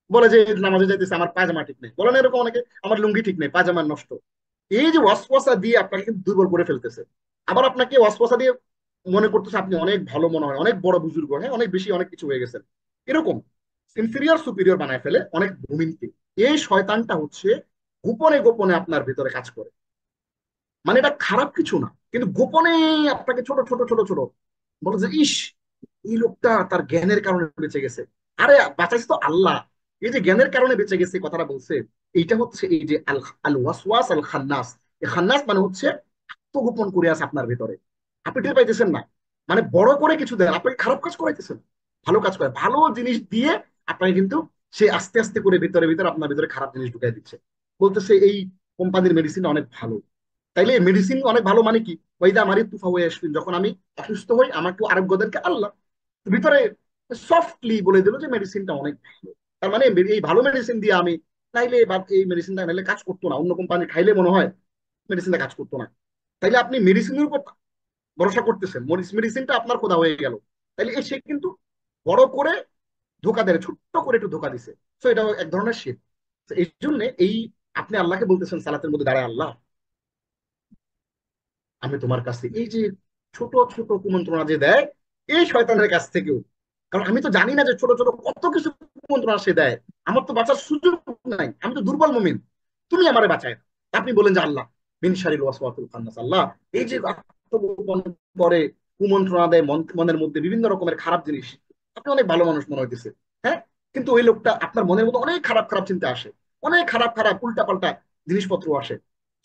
বলে যে নামাজে যাইতেছে আমার পাজামা ঠিক নেই, বলেন এরকম অনেকে, আমার লুঙ্গি ঠিক নেই, পাজামা নষ্ট। এই যে ওয়াসওয়াসা দিয়ে আপনাকে কিন্তু দুর্বল করে ফেলতেছে। আবার আপনাকে ওয়াসওয়াসা দিয়ে মনে করতেছে আপনি অনেক ভালো, মনে হয় অনেক বড় বুজুর্গ, হ্যাঁ, অনেক বেশি অনেক কিছু হয়ে গেছেন, এরকম ইনফিরিয়র সুপিরিয়র বানায় ফেলে অনেক ভূমিনকে। এই শয়তানটা হচ্ছে গোপনে গোপনে আপনার ভিতরে কাজ করে, মানে এটা খারাপ কিছু না, কিন্তু গোপনে আপনাকে ছোট ছোট ছোট ছোট বলে যে ইস, এই লোকটা তার জ্ঞানের কারণে বেঁচে গেছে, আরে বাঁচাইছে তো আল্লাহ, এই যে জ্ঞানের কারণে বেঁচে গেছে কথাটা বলছে, এইটা হচ্ছে এই যে আল আল ওয়াসওয়াস আল খান্নাস। এই খান্নাস মানে হচ্ছে আত্মগোপন করে আছে আপনার ভিতরে, আপনি টের পাইতেছেন না, মানে বড় করে কিছু দেন, আপনি খারাপ কাজ করাইতেছেন, ভালো কাজ করে, ভালো জিনিস দিয়ে আপনাকে কিন্তু সে আস্তে আস্তে করে ভিতরে ভিতরে আপনার ভিতরে খারাপ জিনিস ঢুকাই দিচ্ছে, বলতেছে এই কোম্পানির মেডিসিন অনেক ভালো। তাইলে মেডিসিন অনেক ভালো মানে কি, ওইদা মারি তুফা হয়ে আসবেন, যখন আমি অসুস্থ হই আমাকে আরোগ্যদেরকে আল্লাহ ভিতরে সফটলি বলে দিল যে মেডিসিনটা অনেক ভালো। তার মানে এই ভালো মেডিসিন দিয়ে আমি, নাইলে বা এই মেডিসিনটা নাইলে কাজ করতো না, অন্য কোম্পানি খাইলে মনে হয় মেডিসিনটা কাজ করতো না। তাইলে আপনি মেডিসিনের উপর ভরসা করতেছেন, মেডিসিনটা আপনার খোদা হয়ে গেল। তাইলে সে কিন্তু বড় করে ধোকা দেয়, ছোট্ট করে একটু ধোকা দিছে। তো এটা এক ধরনের শির। এই জন্য এই আপনি আল্লাহকে বলতেছেন সালাতের মধ্যে দাঁড়ায়, আল্লাহ আমি তোমার কাছে এই যে ছোট ছোট কুমন্ত্রণা যে দেয় এই শয়তানের কাছ থেকেও, কারণ আমি তো জানি না যে ছোট ছোট কত কিছু কুমন্ত্রণা সে দেয়, আমার তো বাঁচার সুযোগ নাই, আমি তো দুর্বল মুমিন, তুমি আমারে বাঁচায় দাও। আপনি বলেন যে আল্লাহ মিন শারিল ওয়াসওয়াসিল খান্নাস, আল্লাহ এই যে আত্মগোপন করে কুমন্ত্রণা দেয় মনের মধ্যে বিভিন্ন রকমের খারাপ জিনিস, আপনি অনেক ভালো মানুষ মনে হইতেছে, হ্যাঁ, কিন্তু ওই লোকটা আপনার মনের মধ্যে অনেক খারাপ খারাপ চিন্তা আসে, অনেক খারাপ খারাপ উল্টা পাল্টা জিনিসপত্র আসে।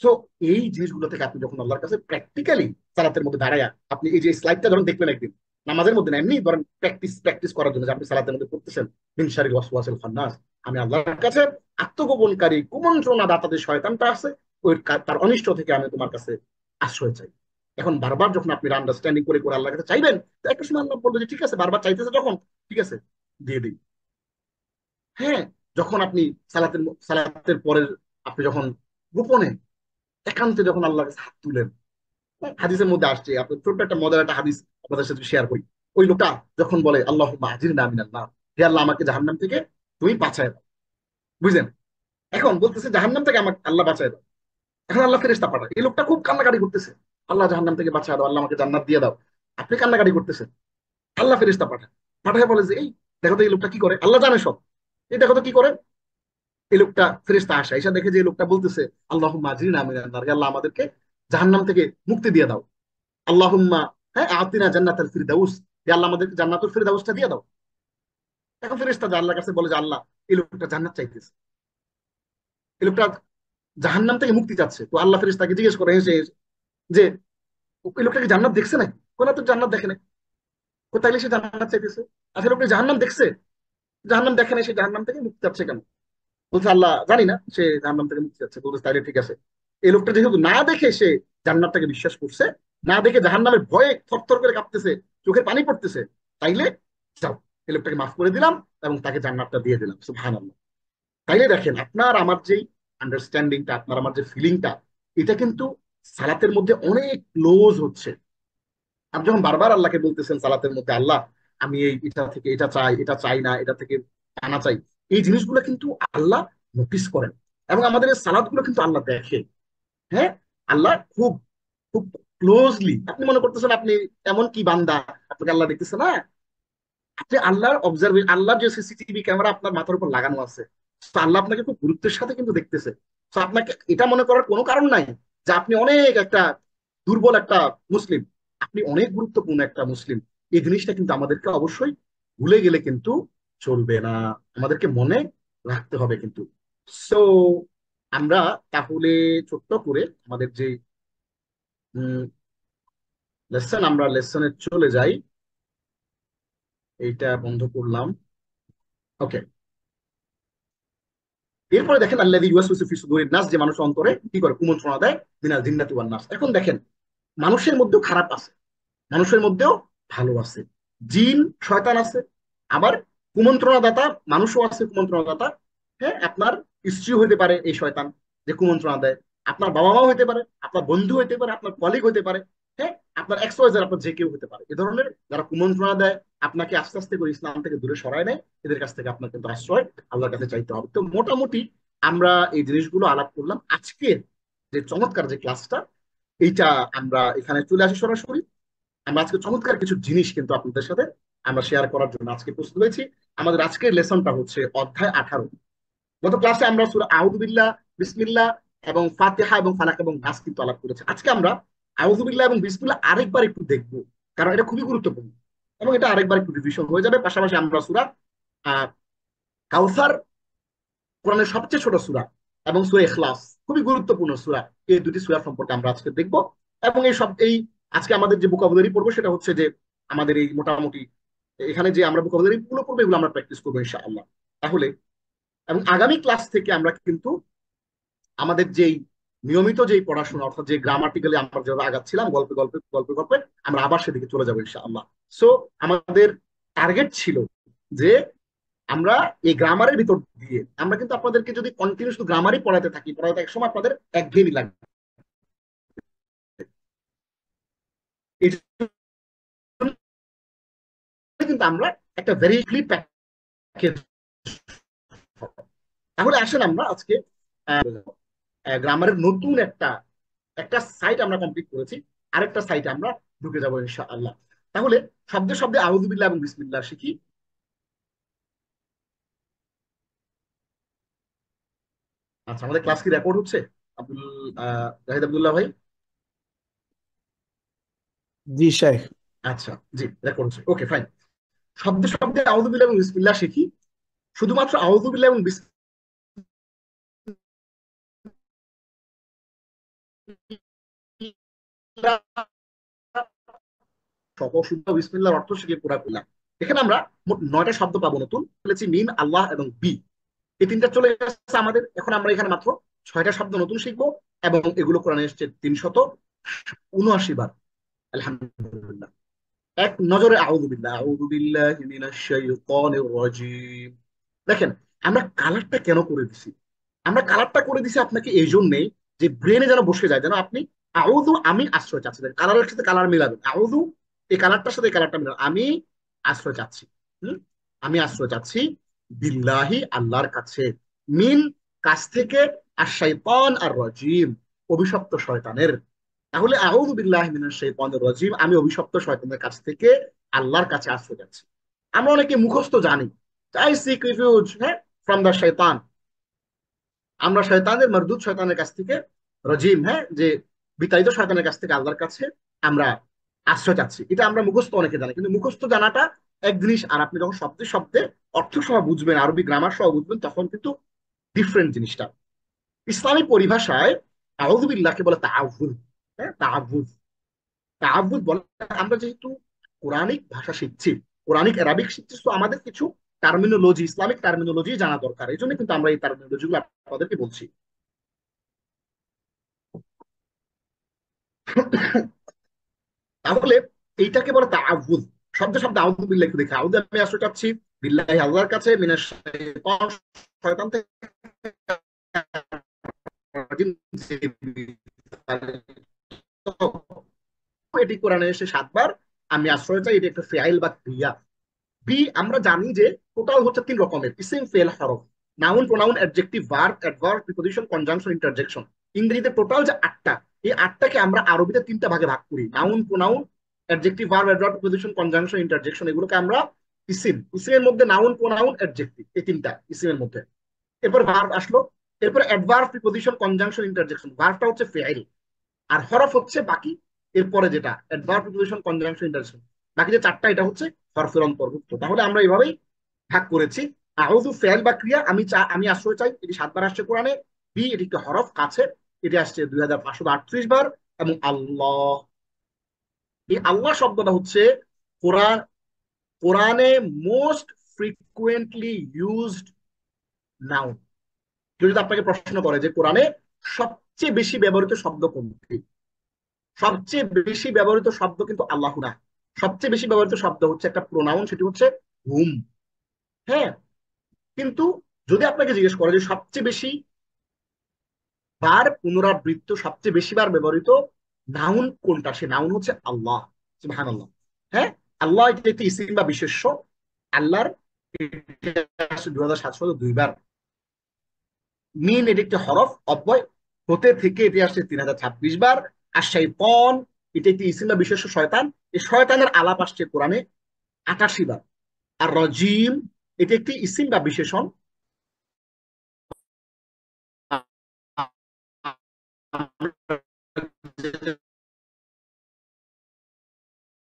সো এই জিনিসগুলো থেকে আপনি যখন আল্লাহর কাছে প্র্যাকটিক্যালি সালাতের মধ্যে দাঁড়ায়, আপনি এই যে স্লাইডটা যখন দেখবেন একদিন নামাজের মধ্যে না, এমনি ধরেন প্র্যাকটিস প্র্যাকটিস করার জন্য যে আপনি সালাতের মধ্যে পড়তেছেন মিন শারিল ওয়াসওয়াসিল খান্নাস, আমি আল্লাহর কাছে আত্মগোপনকারী কুমন্ত্রণা দাতা যে শয়তানটা আছে ওই তার অনিষ্ট থেকে আমি তোমার কাছে আশ্রয় চাই। এখন বারবার যখন আপনি আন্ডারস্ট্যান্ডিং করে করে আল্লাহর কাছে চাইবেন, তো একটা সময় আল্লাহ বলবে যে ঠিক আছে, বারবার চাইতেছে যখন, ঠিক আছে, দিয়ে দিই। হ্যাঁ, যখন আপনি সালাতের সালাতের পরের আপনি যখন গোপনে একান্তে যখন আল্লাহর কাছে হাত তুলেন, হাদিসের মধ্যে আসছে, আপনার ছোট্ট একটা মজার একটা হাদিস আপনাদের সাথে শেয়ার করি। ওই লোকটা যখন বলে আল্লাহ আজিরনা মিনান নার, হে আল্লাহ আমাকে জাহান্নাম থেকে তুমি বাঁচায় দাও, বুঝলেন, এখন বলতেছে জাহান্নাম থেকে আমাকে আল্লাহ বাঁচায় দাও, এখন আল্লাহ ফেরেশতা পাঠায়, এই লোকটা খুব কান্নাকাটি করতেছে, আল্লাহ জাহান্নাম থেকে বাঁচায় দাও, আল্লাহ আমাকে জান্নাত দিয়ে দাও, আপনি কান্নাকাটি করতেছেন, আল্লাহ ফেরেশতা পাঠায়, পাঠায় বলে যে এই দেখো তো এই লোকটা কি করে, আল্লাহ জানে সব, এই দেখো তো কি করে। এই লোকটা ফেরেশতা আসে, এসে দেখে যে এই লোকটা বলতেছে আল্লাহুম্মা আজিরনা মিনান নার, হে আল্লাহ আমাদেরকে জাহান্নাম থেকে মুক্তি দিয়ে দাও, আল্লাহুম্মা, হ্যাঁ, আতিনা জান্নাতাল ফিরদাউস, হে আল্লাহ আমাদেরকে জান্নাতুল ফিরদাউসটা দিয়ে দাও। এখন ফেরেশতা আল্লাহর কাছে বলে যে আল্লাহ এই লোকটা জান্নাত চাইতেছে, এই লোকটা জাহান্নাম থেকে মুক্তি চাচ্ছে, তো আল্লাহ ফেরেশতাকে জিজ্ঞেস করে হেসে হেসে যে এই লোকটা কি জান্নাত দেখছে নাকি, কোন তো জান্নাত দেখে নাই, তাইলে সে জান্নাত চাইতেছে, আসলে লোকটা জাহান্নাম দেখছে, জাহান্নাম দেখে নাই, সে জাহান্নাম থেকে মুক্তি চাচ্ছে কেন? বলছে আল্লাহ জানি না, সে জাহান্নাম থেকে মুক্তি চাচ্ছে, বলছে তাইলে ঠিক আছে, এই লোকটা যেহেতু না দেখে সে জান্নাতটাকে বিশ্বাস করছে, না দেখে জাহান্নামের ভয়ে থরথর করে কাঁপতেছে, চোখের পানি পড়তেছে, তাইলে যাও, এই লোকটাকে মাফ করে দিলাম এবং তাকে জান্নাতটা দিয়ে দিলাম। সুবহানাল্লাহ। তাইলে দেখেন আপনার আমার যে আন্ডারস্ট্যান্ডিংটা, আপনার আমার যে ফিলিংটা, এটা কিন্তু সালাতের মধ্যে অনেক ক্লোজ হচ্ছে। আপনি যখন বারবার আল্লাহকে বলতেছেন সালাতের মধ্যে, আল্লাহ আমি এই এটা থেকে এটা চাই, এটা চাই না, এটা থেকে আনা চাই, এই জিনিসগুলো কিন্তু আল্লাহ নোটিস করেন এবং আমাদের এই সালাদ গুলো কিন্তু আল্লাহ দেখে। হ্যাঁ, আল্লাহ খুব খুব ক্লোজলি, আপনি মনে করতেছেন আপনি এমন কি বান্দা, আপনাকে আল্লাহ দেখতেছে না? আপনি আল্লাহর অবজার্ভ, আল্লাহর যে সিসিটিভি ক্যামেরা আপনার মাথার উপর লাগানো আছে, তো আল্লাহ আপনাকে খুব গুরুত্বের সাথে কিন্তু দেখতেছে। তো আপনাকে এটা মনে করার কোনো কারণ নাই যে আপনি অনেক একটা দুর্বল একটা মুসলিম, আপনি অনেক গুরুত্বপূর্ণ একটা মুসলিম। এই জিনিসটা কিন্তু আমাদেরকে অবশ্যই ভুলে গেলে কিন্তু চলবে না, আমাদেরকে মনে রাখতে হবে কিন্তু। সো আমরা তাহলে ছোট্ট করে আমাদের যে লেসন, আমরা লেসনে চলে যাই। এইটা বন্ধ করলাম। ওকে। এরপরে দেখেন আল্লাযী ইউওয়াসওয়িসু ফি সুদুরিন নাস, যে মানুষের অন্তরে কি করে কুমন্ত্রণা দেয়, মিনাল জিন্নাতি ওয়ান নাস। এখন দেখেন মানুষের মধ্যেও খারাপ আছে, মানুষের মধ্যেও ভালো আছে, জিন শয়তান আছে, আবার কুমন্ত্রণাদাতা মানুষও আছে, কুমন্ত্রণাদাতা। হ্যাঁ, আপনার স্ত্রী হইতে পারে এই শয়তান যে কুমন্ত্রণা দেয়, আপনার বাবা মাও হইতে পারে, আপনার বন্ধু হইতে পারে, আপনার কলিগ হইতে পারে, হ্যাঁ, আপনার এক্স ওয়াই জেড, আপনার যে কেউ হতে পারে। এ ধরনের যারা কুমন্ত্রণা দেয়, আপনাকে আস্তে আস্তে করে ইসলাম থেকে দূরে সরায় নেয়, এদের কাছ থেকে আপনার কিন্তু আশ্রয় আল্লাহর কাছে চাইতে হবে। তো মোটামুটি আমরা এই জিনিসগুলো আলাপ করলাম। আজকের যে চমৎকার যে ক্লাসটা, এইটা আমরা এখানে চলে আসি সরাসরি। আমরা আজকে চমৎকার কিছু জিনিস কিন্তু আপনাদের সাথে আমরা শেয়ার করার জন্য আজকে প্রস্তুত হয়েছি। আমাদের আজকের লেসনটা হচ্ছে অধ্যায় 18। গত ক্লাসে আমরা সূরা আউযু বিল্লাহ, বিসমিল্লাহ এবং ফাতিহা এবং ফালাক এবং নাস কিন্তু আলাপ করেছি। আজকে আমরা আউযু বিল্লাহ এবং বিসমিল্লাহ আরেকবার একটু দেখবো, কারণ এটা খুবই গুরুত্বপূর্ণ এবং এটা আরেকবার একটু রিভিশন হয়ে যাবে। পাশাপাশি আমরা সূরা আহ কাউসার, কোরআনের সবচেয়ে ছোট সূরা, এবং সূরা ইখলাস, খুবই গুরুত্বপূর্ণ সূরা, এই দুটি সূরা সম্পর্কে আমরা আজকে দেখব। এবং এই আজকে আমাদের যে ভোকাবুলারি পড়বো সেটা হচ্ছে যে আমাদের এই মোটামুটি এখানে যে আমরা ভোকাবুলারি গুলো পড়বো, এগুলো আমরা প্র্যাকটিস করবো ইনশাআল্লাহ। তাহলে এবং আগামী ক্লাস থেকে আমরা কিন্তু আমাদের যেই নিয়মিত যেই পড়াশোনা, অর্থাৎ যে গ্রামাটিক্যালি আমরা যেভাবে আগাচ্ছিলাম গল্পে গল্পে গল্পে গল্পে, আমরা আবার সেদিকে চলে যাবো ইনশাআল্লাহ। সো আমাদের টার্গেট ছিল যে আমরা এই গ্রামারের ভিতর দিয়ে আমরা কিন্তু আপনাদেরকে যদি কন্টিনিউ শুধু গ্রামারই পড়াতে এক সময় আপনাদের একঘেয়েমি লাগবে। এই জন্য কিন্তু আমরা একটা ভেরি ক্লিপ প্যাকেজ। তাহলে আসেন আমরা আজকে গ্রামারের নতুন একটা একটা সাইট আমরা কমপ্লিট করেছি, আরেকটা সাইটে আমরা ঢুকে যাবো ইনশাআল্লাহ। তাহলে শব্দে শব্দে আউযু বিল্লাহ এবং বিসমিল্লাহ শিখি। আচ্ছা, আমাদের ক্লাস কি রেকর্ড হচ্ছে? আব্দুল জাহিদ আব্দুল্লাহ ভাই? জি শেখ। আচ্ছা, জি রেকর্ড হচ্ছে, ওকে ফাইন। শব্দে শব্দে আউযু বিল্লাহ এবং বিসমিল্লাহ শিখি। শুধুমাত্র আউযু বিল্লাহ এবং বিসমিল্লাহ শুদ্ধ বিসমিল্লাহর অর্থ শিখে পুরা করলাম। এখানে আমরা মোট 9টা শব্দ পাবো নতুন, বলেছি মিন, আল্লাহ এবং বি, এই তিনটা চলে গেছে আমাদের। এখন আমরা এখানে মাত্র 6টা শব্দ নতুন শিখবো এবং এগুলো কোরআনে এসেছে 379 বার। আলহামদুলিল্লাহ। এক নজরে আউযু বিল্লাহ, আউযু বিল্লাহি মিনাশ শাইতানির রাজিম। দেখেন আমরা কালারটা কেন করে দিছি? আমরা কালারটা করে দিছি আপনাকে এই জন্যই যে ব্রেনে যেন বসে যায়, যেন আপনি আউযু, আমি আশ্রয় চাচ্ছি, কালারের সাথে কালার মিলাবেন, আউযু এই কালারটার সাথে এই কালারটা মিলাবেন, আমি আশ্রয় চাচ্ছি। হুম, আমি আশ্রয় চাচ্ছি বিল্লাহি আল্লাহর কাছে, মিন কাছ থেকে, আর শাইতান আর রাজিম অভিশপ্ত শয়তানের। তাহলে আউযু বিল্লাহি মিনাশ শাইতানির রাজিম, আমি অভিশপ্ত শয়তানের কাছ থেকে আল্লাহর কাছে আশ্রয় যাচ্ছি। আমরা অনেকে মুখস্থ জানি, আই সিক রিফিউজ, হ্যাঁ, ফ্রম দ্য শয়তান, আমরা শয়তানের মারদুদ শয়তানের কাছ থেকে, রাজিম, হ্যাঁ, যে বিতাড়িত শয়তানের কাছ থেকে আল্লাহর কাছে আমরা আশ্রয় চাচ্ছি। এটা আমরা মুখস্থ অনেকে জানি, কিন্তু মুখস্থ জানাটা এক জিনিস, আর আপনি যখন শব্দে শব্দে অর্থ সহ বুঝবেন, আরবি গ্রামার সহ বুঝবেন, তখন কিন্তু ডিফারেন্ট জিনিসটা। ইসলামী পরিভাষায় আউযু বিল্লাহকে বলে তাআউযুজ। হ্যাঁ, তাআউযুজ, তাআব্বুদ বলে। আমরা যেহেতু কোরআনিক ভাষা শিখছি, কোরআনিক অ্যারাবিক শিখছি, তো আমাদের কিছু টার্মিনোলজি, ইসলামিক টার্মিনোলজি জানা দরকার। এই জন্য কিন্তু আমরা এই টার্মিনোলজি গুলো আপনাদেরকে বলছি। তাহলে এইটাকে বলে তাআউযুজ। শব্দ শব্দ আউযু বিল্লাহ, একটু দেখি। আউযু আমি আশ্রয় চাচ্ছি বিল্লাহি আল্লাহর কাছে, মিনাশ শাইতান শয়তান থেকে, এটি কোরআনে এসে 7 বার। আমি আশ্রয় চাই, এটি একটা ফেআইল বা ক্রিয়া। বি, আমরা জানি যে টোটাল হচ্ছে 3 রকমের: ইসিম, ফেল, হরফ। Noun, pronoun, adjective, verb, adverb, preposition, conjunction, interjection. ইংরেজিতে টোটাল যে 8টা, এই 8টাকে আমরা আরবিতে 3টা ভাগে ভাগ করি: noun, pronoun, adjective, verb, adverb, preposition, conjunction, interjection. এগুলোকে আমরা ইসিম। ইসিমের মধ্যে নাউন, প্রোনাউন, অ্যাডজেক্টিভ, এই 3টা ইসিমের মধ্যে। এরপর ভার্ব আসলো, এরপর অ্যাডভার্ব, প্রিপোজিশন, কনজাংশন, ইন্টারজেকশন। ভার্বটা হচ্ছে ফেইল, আর হরফ হচ্ছে বাকি এরপরে যেটা অ্যাডভার্ব, প্রিপোজিশন, কনজাংশন, ইন্টারজেকশন। বাকি যে 4টা, এটা হচ্ছে হরফের অন্তর্ভুক্ত। তাহলে আমরা এইভাবেই ভাগ করেছি। আউযু ফেল বা ক্রিয়া, আমি আশ্রয় চাই, এটি 7 বার আসছে কোরআনে। বি, এটি একটি হরফ, কাছে, এটি আসছে 2538 বার। এবং আল্লাহ, এই আল্লাহ শব্দটা হচ্ছে কোরআন কোরআনে মোস্ট ফ্রিকুয়েন্টলি ইউজড নাউন। কেউ যদি আপনাকে প্রশ্ন করে যে কোরআনে সবচেয়ে বেশি ব্যবহৃত শব্দ কোনটি, সবচেয়ে বেশি ব্যবহৃত শব্দ কিন্তু আল্লাহ না। সবচেয়ে বেশি ব্যবহৃত শব্দ হচ্ছে একটা প্রোনাউন, সেটি হচ্ছে হুম। হ্যাঁ, কিন্তু যদি আপনাকে জিজ্ঞেস করে যে সবচেয়ে বেশি বার পুনরাবৃত্ত, সবচেয়ে বেশি বার ব্যবহৃত নাউন কোনটা, সে নাউন হচ্ছে আল্লাহ। সুবহানাল্লাহ। হ্যাঁ, আল্লাহ এটা একটি ইসিম বা বিশেষ্য। আল্লাহর 2702 বার। মিন, এটি একটি হরফ, অব্যয়। হতে থেকে এটি আসছে 3026 বার। আর শাইতান, এটা একটি ইসিম বা বিশেষ্য, শয়তান। এই শয়তানের আলাপ আসছে কোরআনে 88 বার। আর রজিম, এটি একটি ইসিম বা বিশেষণ।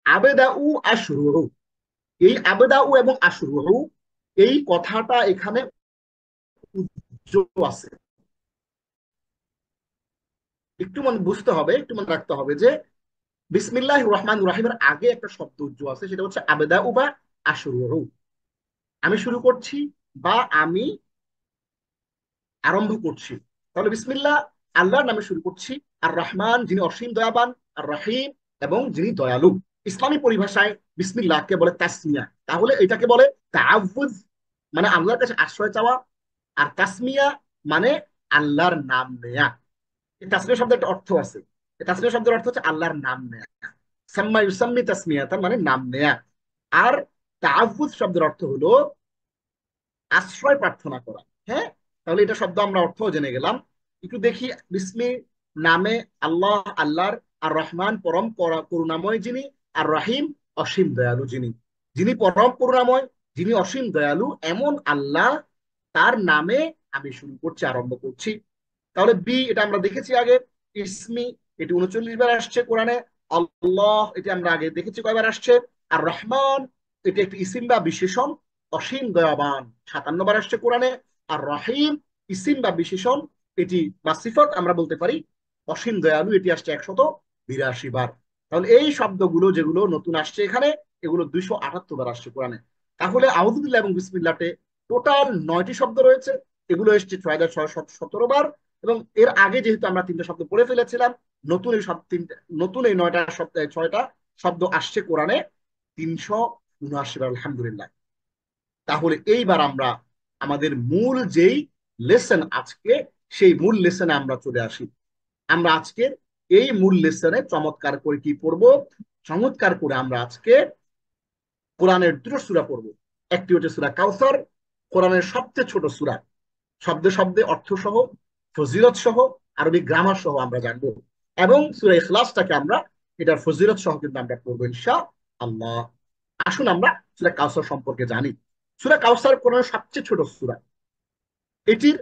আবেদাউ আশরুহু, এই আবেদাউ এবং আশরুহু, এই কথাটা এখানে আছে। একটু মনে বুঝতে হবে, একটু মনে রাখতে হবে যে বিসমিল্লাহির রহমানির রহিমের আগে একটা শব্দ উজ্জ আছে, সেটা হচ্ছে আবেদাউ বা আশরুহু। আমি শুরু করছি বা আমি আরম্ভ করছি। তাহলে বিসমিল্লাহ, আল্লাহর নামে শুরু করছি। আর রহমান, যিনি অসীম দয়াবান। আর রহিম, এবং যিনি দয়ালু। ইসলামী পরিভাষায় বিসমিল্লাহকে বলে তাসমিয়া। তাহলে এটাকে বলে তাআউযুজ, মানে আল্লাহর কাছে আশ্রয় চাওয়া। আর তাসমিয়া মানে আল্লাহর নাম নেয়া। এই তাসমিয়া শব্দের একটা অর্থ আছে। এই তাসমিয়া শব্দের অর্থ হচ্ছে আল্লাহর নাম নেয়া। সাম্মা ইউসাম্মি তাসমিয়াতান, মানে নাম নেয়া। আর তাআউযুজ শব্দের অর্থ হলো আশ্রয় প্রার্থনা করা। হ্যাঁ, তাহলে এটা শব্দ আমরা অর্থ জেনে গেলাম। একটু দেখি, বিসমি নামে আল্লাহ, আল্লাহর। আর রহমান, পরম করুণাময় যিনি। আর রহিম, অসীম দয়ালু যিনি। যিনি পরম করুণাময়, যিনি অসীম দয়ালু, এমন আল্লাহ, তার নামে আমি শুরু করছি, আরম্ভ করছি। তাহলে বি, এটা আমরা দেখেছি আগে। ইসমি, এটি 39 বার আসছে কোরআনে। আল্লাহ, এটি আমরা আগে দেখেছি কয়বার আসছে। আর রহমান, এটি একটি ইসিম বা বিশেষণ, অসীম দয়াবান, 57 বার আসছে কোরআনে। আর রহিম, ইসিম বা বিশেষণ, এটি বা সিফত আমরা বলতে পারি, অসীম দয়ালু, এটি আসছে 182 বার। তাহলে এই শব্দগুলো যেগুলো নতুন আসছে এখানে, এগুলো 278 বার আসছে কোরআনে। তাহলে আউযুবিল্লাহ এবং বিসমিল্লাহতে টোটাল 9টি শব্দ রয়েছে। এগুলো এসছে 6617 বার। এবং এর আগে যেহেতু আমরা 3টা শব্দ পড়ে ফেলেছিলাম, নতুন এই সব তিনটা, নতুন এই 9টা শব্দ, 6টা শব্দ আসছে কোরআনে 379 বার। আলহামদুলিল্লাহ। তাহলে এইবার আমরা আমাদের মূল যেই লেসন আজকে, সেই মূল লেসনে আমরা চলে আসি। আমরা আজকের এই মূল লেসনে চমৎকার করে কি পড়বো? চমৎকার করে আমরা আজকে কোরআনের 2টো সূরা পড়বো। একটি হচ্ছে সূরা কাউসার, কোরআনের সবচেয়ে ছোট সূরা। শব্দে শব্দে অর্থ সহ, ফজিলত সহ, আরবি গ্রামার সহ আমরা জানবো। এবং সূরা ইখলাসটাকে আমরা এটার ফজিলত সহ কিন্তু আমরা পড়বো ইনশাআল্লাহ। আসুন আমরা সূরা কাউসার সম্পর্কে জানি। সূরা কাউসার কোরআনের সবচেয়ে ছোট সূরা। এটির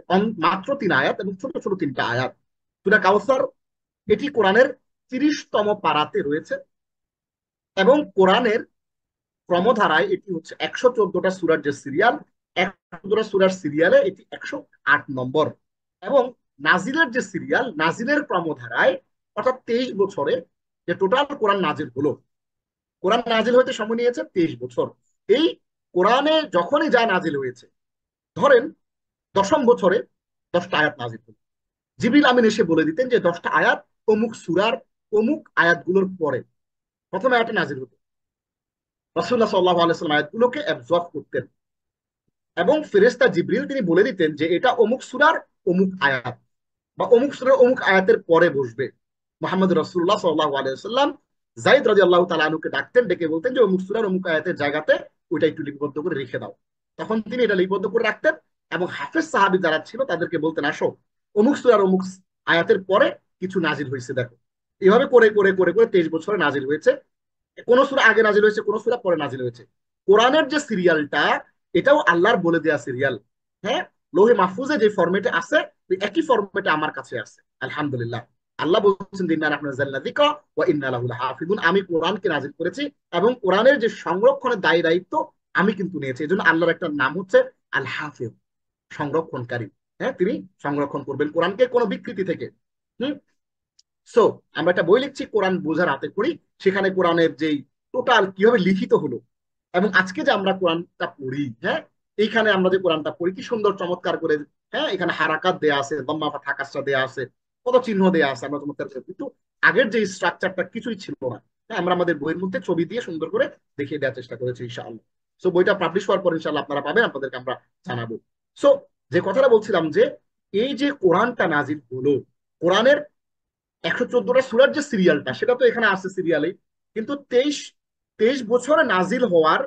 মাত্র 3 আয়াত এবং ছোট ছোট 3টা আয়াত। সূরা কাউসার, এটি কোরআনের 30তম পারাতে রয়েছে। এবং কোরআনের ক্রমধারায় এটি হচ্ছে 114টা সূরার যে সিরিয়াল, 114টা সূরার সিরিয়ালে এটি 108 নম্বর। এবং নাজিলের যে সিরিয়াল, নাজিলের ক্রমধারায়, অর্থাৎ 23 বছরে যে টোটাল কোরআন নাজিল হলো, কোরআন নাজিল হইতে সময় নিয়েছে 23 বছর। এই কোরআনে যখনই যা নাজিল হয়েছে, ধরেন 10ম বছরে 10টা আয়াত নাজিল হলো, জিবরিল আমিন এসে বলে দিতেন যে 10টা আয়াত অমুক সূরার অমুক আয়াতগুলোর পরে প্রথম আয়াতটা নাজিল হতো, রাসূলুল্লাহ সাল্লাল্লাহু আলাইহি ওয়াসাল্লাম আয়াতগুলোকে অ্যাবজর্ব করতেন এবং ফেরেশতা জিবরিল তিনি বলে দিতেন যে এটা অমুক সূরার অমুক আয়াত বা অমুক সূরার অমুক আয়াতের পরে বসবে। মুহাম্মদ রাসূলুল্লাহ সাল্লাল্লাহু আলাইহি ওয়াসাল্লাম যায়েদ রাদিয়াল্লাহু তাআলা আনহুকে ডাকতেন, ডেকে বলতেন যে অমুক সূরার অমুক আয়াতের জায়গাতে ওইটা একটু লিপিবদ্ধ করে রেখে দাও। তখন তিনি এটা লিপিবদ্ধ করে রাখতেন এবং হাফেজ সাহাবী যারা ছিল তাদেরকে বলতেন, আসো অমুক সূরার অমুক আয়াতের পরে কিছু নাজিল হয়েছে দেখো। এভাবে করে করে করে করে 23 বছরে নাজিল হয়েছে। কোন সূরা আগে নাজিল হয়েছে, কোন সূরা পরে নাজিল হয়েছে। কোরআনের যে সিরিয়ালটা, এটাও আল্লাহর বলে দেয়া সিরিয়াল। হ্যাঁ, লোহে মাহফুজে যে ফরম্যাটে আছে ওই একই ফরম্যাটে আমার কাছে আছে, আলহামদুলিল্লাহ। আল্লাহ বলছেন যে ইন্না নাহনু নাযালনা যিকরা ওয়া ইন্না লাহু লাহাফিজুন, আমি কোরআনকে নাজিল করেছি এবং কোরআনের যে সংরক্ষণের দায় দায়িত্ব আমি কিন্তু নিয়েছি। এজন্য আল্লাহর একটা নাম হচ্ছে আল হাফিজ, সংরক্ষণকারী। হ্যাঁ, তিনি সংরক্ষণ করবেন কোরআনকে কোনো বিকৃতি থেকে। হুম। সো আমরা একটা বই লিখছি কোরআন বোঝার হাতে করি, সেখানে কোরআনের যেই টোটাল কিভাবে লিখিত হলো এবং আজকে যে আমরা কোরআনটা পড়ি, হ্যাঁ, এইখানে আমরা যে কোরআনটা পড়ি কি সুন্দর চমৎকার করে, হ্যাঁ, এখানে হারাকাত দেয়া আছে, দম্মা ফাথা কাসরা দেয়া আছে, কত চিহ্ন দেয়া আছে, আমরা চমৎকার করে। কিন্তু আগের যে স্ট্রাকচারটা কিছুই ছিল না। হ্যাঁ, আমরা আমাদের বইয়ের মধ্যে ছবি দিয়ে সুন্দর করে দেখিয়ে দেওয়ার চেষ্টা করেছি ইনশাআল্লাহ। সো বইটা পাবলিশ হওয়ার পর ইনশাআল্লাহ আপনারা পাবেন, আপনাদেরকে আমরা জানাবো। সো যে কথাটা বলছিলাম যে এই যে কোরআনটা নাজিল হলো, কোরআনের 114টা সূরার যে সিরিয়ালটা সেটা তো এখানে আছে সিরিয়ালে, কিন্তু 23 বছরে নাজিল হওয়ার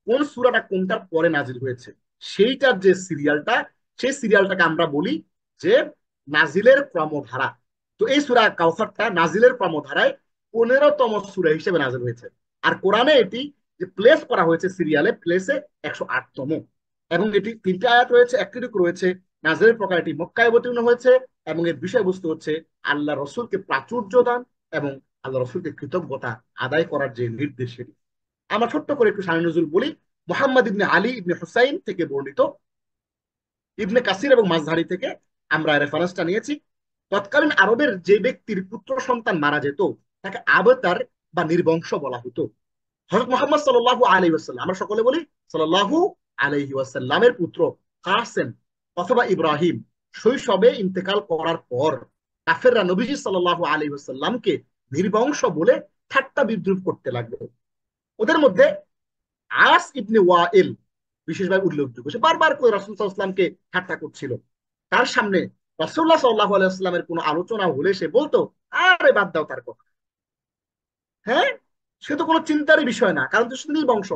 কোন সূরাটা কোনটার পরে নাজিল হয়েছে সেইটার যে সিরিয়ালটা, সেই সিরিয়ালটাকে আমরা বলি যে নাজিলের ক্রমধারা। তো এই সূরা কাউসারটা নাজিলের ক্রমধারায় 15তম সূরা হিসেবে নাজিল হয়েছে। আর কোরআনে এটি যে প্লেস করা হয়েছে সিরিয়ালে, প্লেসে 108তম। এবং এটি 3টে আয়াত রয়েছে, একটি রয়েছে নাজিলের প্রকার, এটি মক্কায় অবতীর্ণ হয়েছে এবং এর বিষয়বস্তু হচ্ছে আল্লাহ রসুলকে প্রাচুর্য দান এবং আল্লাহ রসুলকে কৃতজ্ঞতা আদায় করার যে নির্দেশ সেটি। আমরা ছোট্ট করে একটু শানে নজুল বলি। মোহাম্মদ ইবনে আলী ইবনে হুসাইন থেকে বর্ণিত, ইবনে কাসির এবং মাযহারি থেকে আমরা রেফারেন্সটা নিয়েছি। তৎকালীন আরবের যে ব্যক্তির পুত্র সন্তান মারা যেত তাকে আবতার বা নির্বংশ বলা হতো। হযরত মুহাম্মদ সাল্লাল্লাহু আলাইহি ওয়াসাল্লাম, আমরা সকলে বলি সাল্লাল্লাহু আলাইহি ওয়াসাল্লামের পুত্র কাসেম অথবা ইব্রাহিম শৈশবে ইন্তেকাল করার পর কাফেররা নবীজি সাল্লাল্লাহু আলাইহি ওয়াসাল্লামকে নির্বংশ বলে ঠাট্টা বিদ্রুপ করতে লাগলো। ওদের মধ্যে আস ইবনে ওয়াইল বিশেষভাবে উল্লেখযোগ্য, সে বারবার করে রাসূল সাল্লাল্লাহু আলাইহি ওয়াসাল্লামকে ঠাট্টা করছিল। তার সামনে রাসূলুল্লাহ সাল্লাল্লাহু আলাইহি ওয়াসাল্লামের কোনো আলোচনা হলে সে বলতো, আরে বাদ দাও তার কথা। হ্যাঁ, সে তো কোনো চিন্তারই বিষয় না, কারণ তো সে নির্বংশ।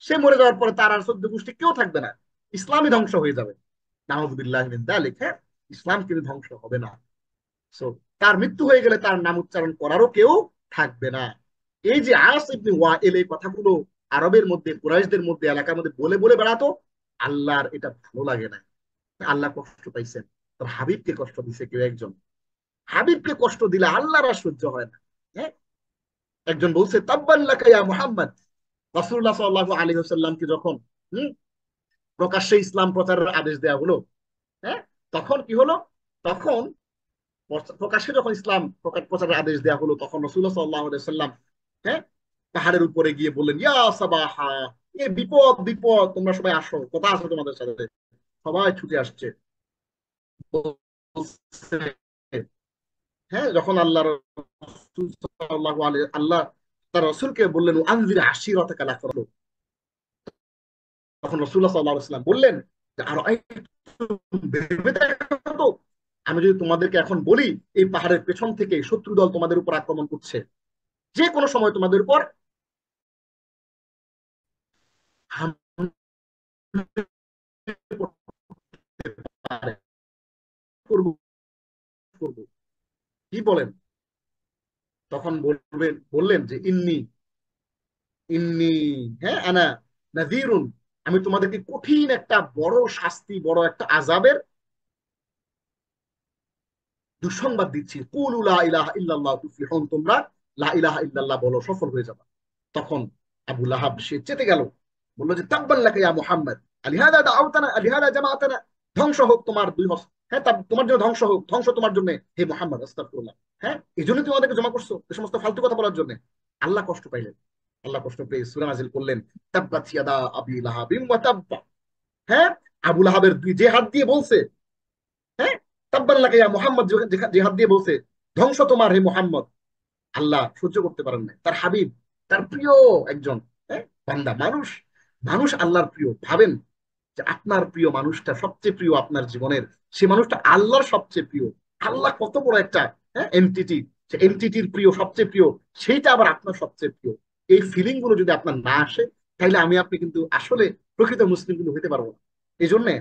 সে মরে যাওয়ার পরে তার আর চোদ্দ গোষ্ঠী কেউ থাকবে না, ইসলামই ধ্বংস হয়ে যাবে। নাউযুবিল্লাহি মিন যালিক। হ্যাঁ, ইসলাম কিন্তু ধ্বংস হবে না। সো তার মৃত্যু হয়ে গেলে তার নাম উচ্চারণ করারও কেউ থাকবে না। এই যে আস ইবনে ওয়াইল এই কথাগুলো আরবের মধ্যে, কুরাইশদের মধ্যে, এলাকার মধ্যে বলে বলে বেড়াতো, আল্লাহর এটা ভালো লাগে না। আল্লাহ কষ্ট পাইছেন, তোর হাবিবকে কষ্ট দিছে কেউ একজন। হাবিবকে কষ্ট দিলে আল্লাহর আর সহ্য হয় না। হ্যাঁ, একজন বলছে তাব্বাল্লাকা ইয়া মুহাম্মদ, রাসূলুল্লাহ সাল্লাল্লাহু আলাইহি ওয়াসাল্লামকে যখন হুম প্রকাশ্যে ইসলাম প্রচারের আদেশ দেওয়া হলো, হ্যাঁ, তখন কি হলো, তখন প্রকাশ্যে যখন ইসলাম প্রচারের আদেশ দেওয়া হলো তখন রাসূলুল্লাহ সাল্লাল্লাহু আলাইহি ওয়াসাল্লাম, হ্যাঁ, পাহাড়ের উপরে গিয়ে বললেন, ইয়া সাবাহা, এ বিপদ বিপদ, তোমরা সবাই আসো, কথা আছে তোমাদের সাথে। সবাই ছুটে আসছে। হ্যাঁ, যখন আল্লাহ রাসূল সাল্লাল্লাহু আলাইহি আল্লাহ তার রাসূলকে বললেন আনজির আশিরাতাকাল আকরাব, তখন রাসূলুল্লাহ সাল্লাল্লাহু আলাইহি ওয়াসাল্লাম বললেন যে আর ভেবে দেখো তো, আমি যদি তোমাদেরকে এখন বলি এই পাহাড়ের পেছন থেকে শত্রু দল তোমাদের উপর আক্রমণ করছে, যে কোনো সময় তোমাদের উপর হামলা করতে পারে, করব করব, কি বলেন? তখন বললেন যে ইন্নি ইন্নি হ্যাঁ আনা নাযীরুন, আমি তোমাদেরকে কঠিন একটা বড় শাস্তি, বড় একটা আযাবের দুঃসংবাদ দিচ্ছি। কুলু লা ইলাহা ইল্লাল্লাহ তুফলিহুন, তোমরা লা ইলাহা ইল্লাল্লাহ বলো, সফল হয়ে যাবে। তখন আবু লাহাব সে চেতে গেল, বলল যে তাব্বান লাকা ইয়া মুহাম্মদ, আলিহাদা দাআওতানা আলিহাদা জামাআতানা, ধ্বংস হোক তোমার দুই হস্ত, হ্যাঁ, তোমার জন্য ধ্বংস হোক, ধ্বংস তোমার জন্য হে মুহাম্মদ, আস্তাগফিরুল্লাহ। হ্যাঁ, এই জন্য তুমি আমাদেরকে জমা করছো এই সমস্ত ফালতু কথা বলার জন্য। আল্লাহ কষ্ট পাইলেন, আল্লাহ কষ্ট পেয়ে সূরা নাযিল করলেন, তাব্বাত ইয়াদা আবি লাহাবিম ওয়া তাব্বা। হ্যাঁ, আবু লাহাবের যে হাত দিয়ে বলছে, হ্যাঁ, তাব্বান লাকা ইয়া মুহাম্মদ, যে হাত দিয়ে বলছে ধ্বংস তোমার হে মুহাম্মদ, আল্লাহ সহ্য করতে পারেন না, তার হাবিব, তার প্রিয় একজন, হ্যাঁ, বান্দা, মানুষ, মানুষ আল্লাহর প্রিয়। ভাবেন যে আপনার প্রিয় মানুষটা সবচেয়ে প্রিয় আপনার জীবনের, সে মানুষটা আল্লাহর সবচেয়ে প্রিয়। আল্লাহ কত বড় একটা, হ্যাঁ, এন্টিটি, সে এন্টিটির প্রিয়, সবচেয়ে প্রিয়, সেইটা আবার আপনার সবচেয়ে প্রিয়। এই ফিলিং গুলো যদি আপনার না আসে, তাহলে আমি আপনি কিন্তু আসলে প্রকৃত মুসলিম কিন্তু হতে পারবো না। এই জন্যে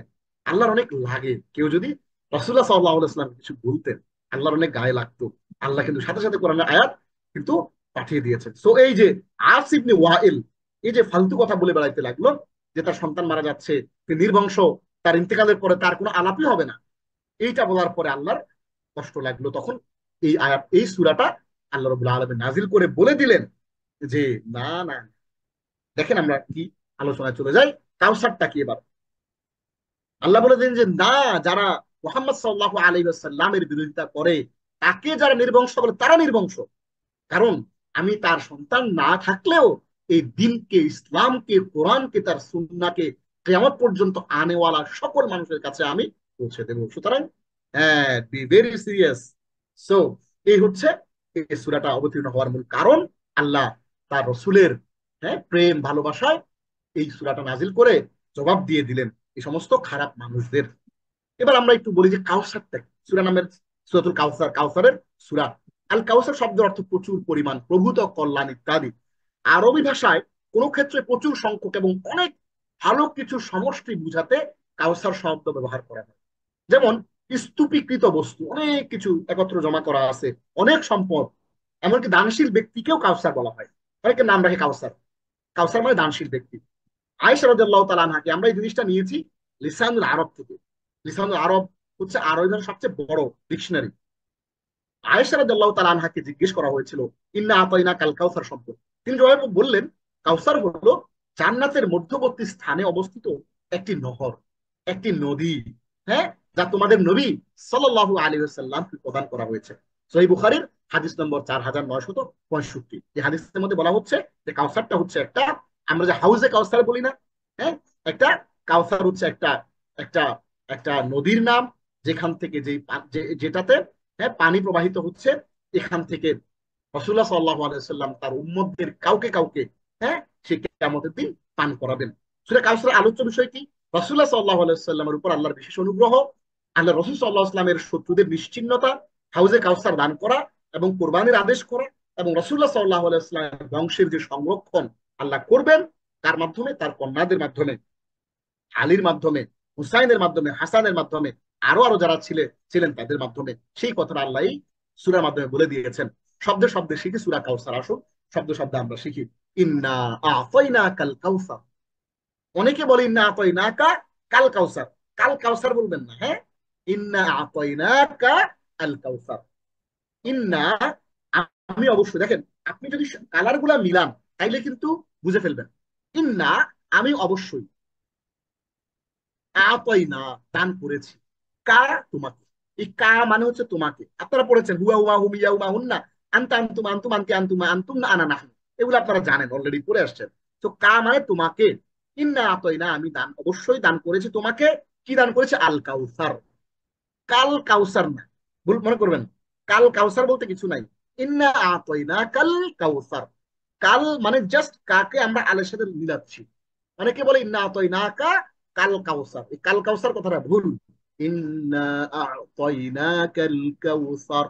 আল্লাহর অনেক লাগে, কেউ যদি রাসূলুল্লাহ সাল্লাল্লাহু আলাইহি ওয়াসাল্লাম কিছু বলতেন, আল্লাহর অনেক গায়ে লাগতো। আল্লাহ কিন্তু সাথে সাথে কোরআনের আয়াত কিন্তু পাঠিয়ে দিয়েছেন। সো এই যে আস ইবনে ওয়াইল, এই যে ফালতু কথা বলে বেড়াইতে লাগলো যে তার সন্তান মারা যাচ্ছে, নির্বংশ, তার ইন্তেকালের পরে তার কোনো আলাপই হবে না, এইটা বলার পরে আল্লাহর কষ্ট লাগলো। তখন এই আয়াত, এই সূরাটা আল্লাহ রাব্বুল আলামিন নাজিল করে বলে দিলেন যে না না, দেখেন আমরা কি আলোচনায় চলে যাই। কাউসারটা কি এবার? আল্লাহ বলে দেন যে না, যারা মুহাম্মদ সাল্লাল্লাহু আলাইহি ওয়াসাল্লামের বিরোধিতা করে, তাকে যারা নির্বংশ করে তারা নির্বংশ। কারণ আমি তার সন্তান না থাকলেও এই দিনকে, ইসলামকে, কোরআনকে, তার সুন্নাহকে কিয়ামত পর্যন্ত আনেওয়ালা সকল মানুষের কাছে আমি পৌঁছে দেব। সুতরাং হ্যাঁ, বি ভেরি সিরিয়াস। সো এই হচ্ছে এই সূরাটা অবতীর্ণ হওয়ার মূল কারণ। আল্লাহ তার রসুলের, হ্যাঁ, প্রেম ভালোবাসায় এই সূরাটা নাজিল করে জবাব দিয়ে দিলেন এই সমস্ত খারাপ মানুষদের। এবার আমরা একটু বলি যে কাউসারটা কি? সূরা নামের সূরাতুল কাউসার, কাউসারের সূরা। আল কাউসার শব্দের অর্থ প্রচুর পরিমাণ, প্রভূত কল্যাণ ইত্যাদি। আরবি ভাষায় কোন ক্ষেত্রে প্রচুর সংখ্যক এবং অনেক ভালো কিছু সমষ্টি বুঝাতে কাউসার শব্দ ব্যবহার করা হয়। যেমন স্তূপীকৃত বস্তু, অনেক কিছু একত্র জমা করা আছে, অনেক সম্পদ, এমনকি দানশীল ব্যক্তিকেও কাউসার বলা হয়। অনেকের নাম রাখে কাউসার। কাউসার মানে দানশীল ব্যক্তি। আয়েশা রাদিয়াল্লাহু তাআলা আনহাকে, আমরা এই জিনিসটা নিয়েছি লিসানুল আরব থেকে। লিসানুল আরব হচ্ছে আরবি ভাষার সবচেয়ে বড় ডিকশনারি। আয়েশা রাদিয়াল্লাহু তাআলা আনহাকে জিজ্ঞেস করা হয়েছিল ইন্না আতাইনা কাল কাউসার সম্পর্কে। তিনি জবাবে বললেন, কাউসার হলো জান্নাতের মধ্যবর্তী স্থানে অবস্থিত একটি নহর, একটি নদী, হ্যাঁ, যা তোমাদের নবী সাল্লাল্লাহু আলাইহি ওয়াসাল্লামকে প্রদান করা হয়েছে। সহিহ বুখারীর হাদিস নম্বর 4965। এই হাদিসের মধ্যে বলা হচ্ছে যে কাউসারটা হচ্ছে একটা, আমরা যে হাউজে কাউসার বলি না, হ্যাঁ, একটা কাউসার হচ্ছে একটা একটা একটা নদীর নাম, যেখান থেকে যেটাতে, হ্যাঁ, পানি প্রবাহিত হচ্ছে। এখান থেকে রাসূলুল্লাহ সাল্লাল্লাহু আলাইহি ওয়াসাল্লাম তার উম্মতদের কাউকে কাউকে, হ্যাঁ, সে কিয়ামতের দিন পান করাবেন। সূরা কাউসারের আলোচ্য বিষয় কি? রাসূলুল্লাহ সাল্লাল্লাহু আলাইহি ওয়াসাল্লামের উপর আল্লাহর বিশেষ অনুগ্রহ, আল্লাহ রাসূল সাল্লাল্লাহু আলাইহি ওয়াসাল্লামের শত্রুদের নিশ্চিহ্নতা, হাউজে কাউসার দান করা এবং কোরবানির আদেশ করা, এবং রাসূলুল্লাহ সাল্লাল্লাহু আলাইহি ওয়াসাল্লামের বংশের যে সংরক্ষণ আল্লাহ করবেন, তার মাধ্যমে, তার কন্যাদের মাধ্যমে, আলীর মাধ্যমে, হুসাইনের মাধ্যমে, হাসানের মাধ্যমে, আরো আরো যারা ছিলেন তাদের মাধ্যমে, সেই কথাটা আল্লাহ সূরার মাধ্যমে বলে দিয়েছেন। শব্দে শব্দে শিখি সূরা কাউসার। আসুন শব্দ শব্দে আমরা শিখি। ইন্না আতাইনা কাল কাউসার। অনেকে বলে ইন্না আতাইনা কা কাল কাউসার, কাল কাউসার বলবেন না, হ্যাঁ, ইন্না আতাইনা কা আল কাউসার। ইন্না, আমি অবশ্যই, দেখেন, আপনি যদি কালার গুলা মিলান তাইলে কিন্তু বুঝে ফেলবেন। ইন্না, আমি অবশ্যই, আতাইনা, দান করেছি, কা, তোমাকে। এই কা মানে হচ্ছে তোমাকে। আপনারা পড়েছেন হুয়া হুয়া হুম ইয়া হুমা হুন্না, আনতা আনতুম আনতুম আনতি আনতুমা আনতুম না আনা নাহনু, এগুলো আপনারা জানেন, অলরেডি পড়ে আসছেন। তো কা মানে তোমাকে। ইন্না আতাইনা, আমি দান, অবশ্যই দান করেছি তোমাকে। কি দান করেছে? আল কাউসার। কাল কাউসার না, ভুল মনে করবেন, কাল কাউসার বলতে কিছু নাই। ইন্না আতাইনা কাল কাউসার। কাল মানে জাস্ট কাকে আমরা আলের সাথে মিলাচ্ছি। অনেকে বলে ইন্না আতাইনা কা কাল কাউসার, এই কাল কাউসার কথাটা ভুল। ইন্না আতাইনা কাল কাউসার,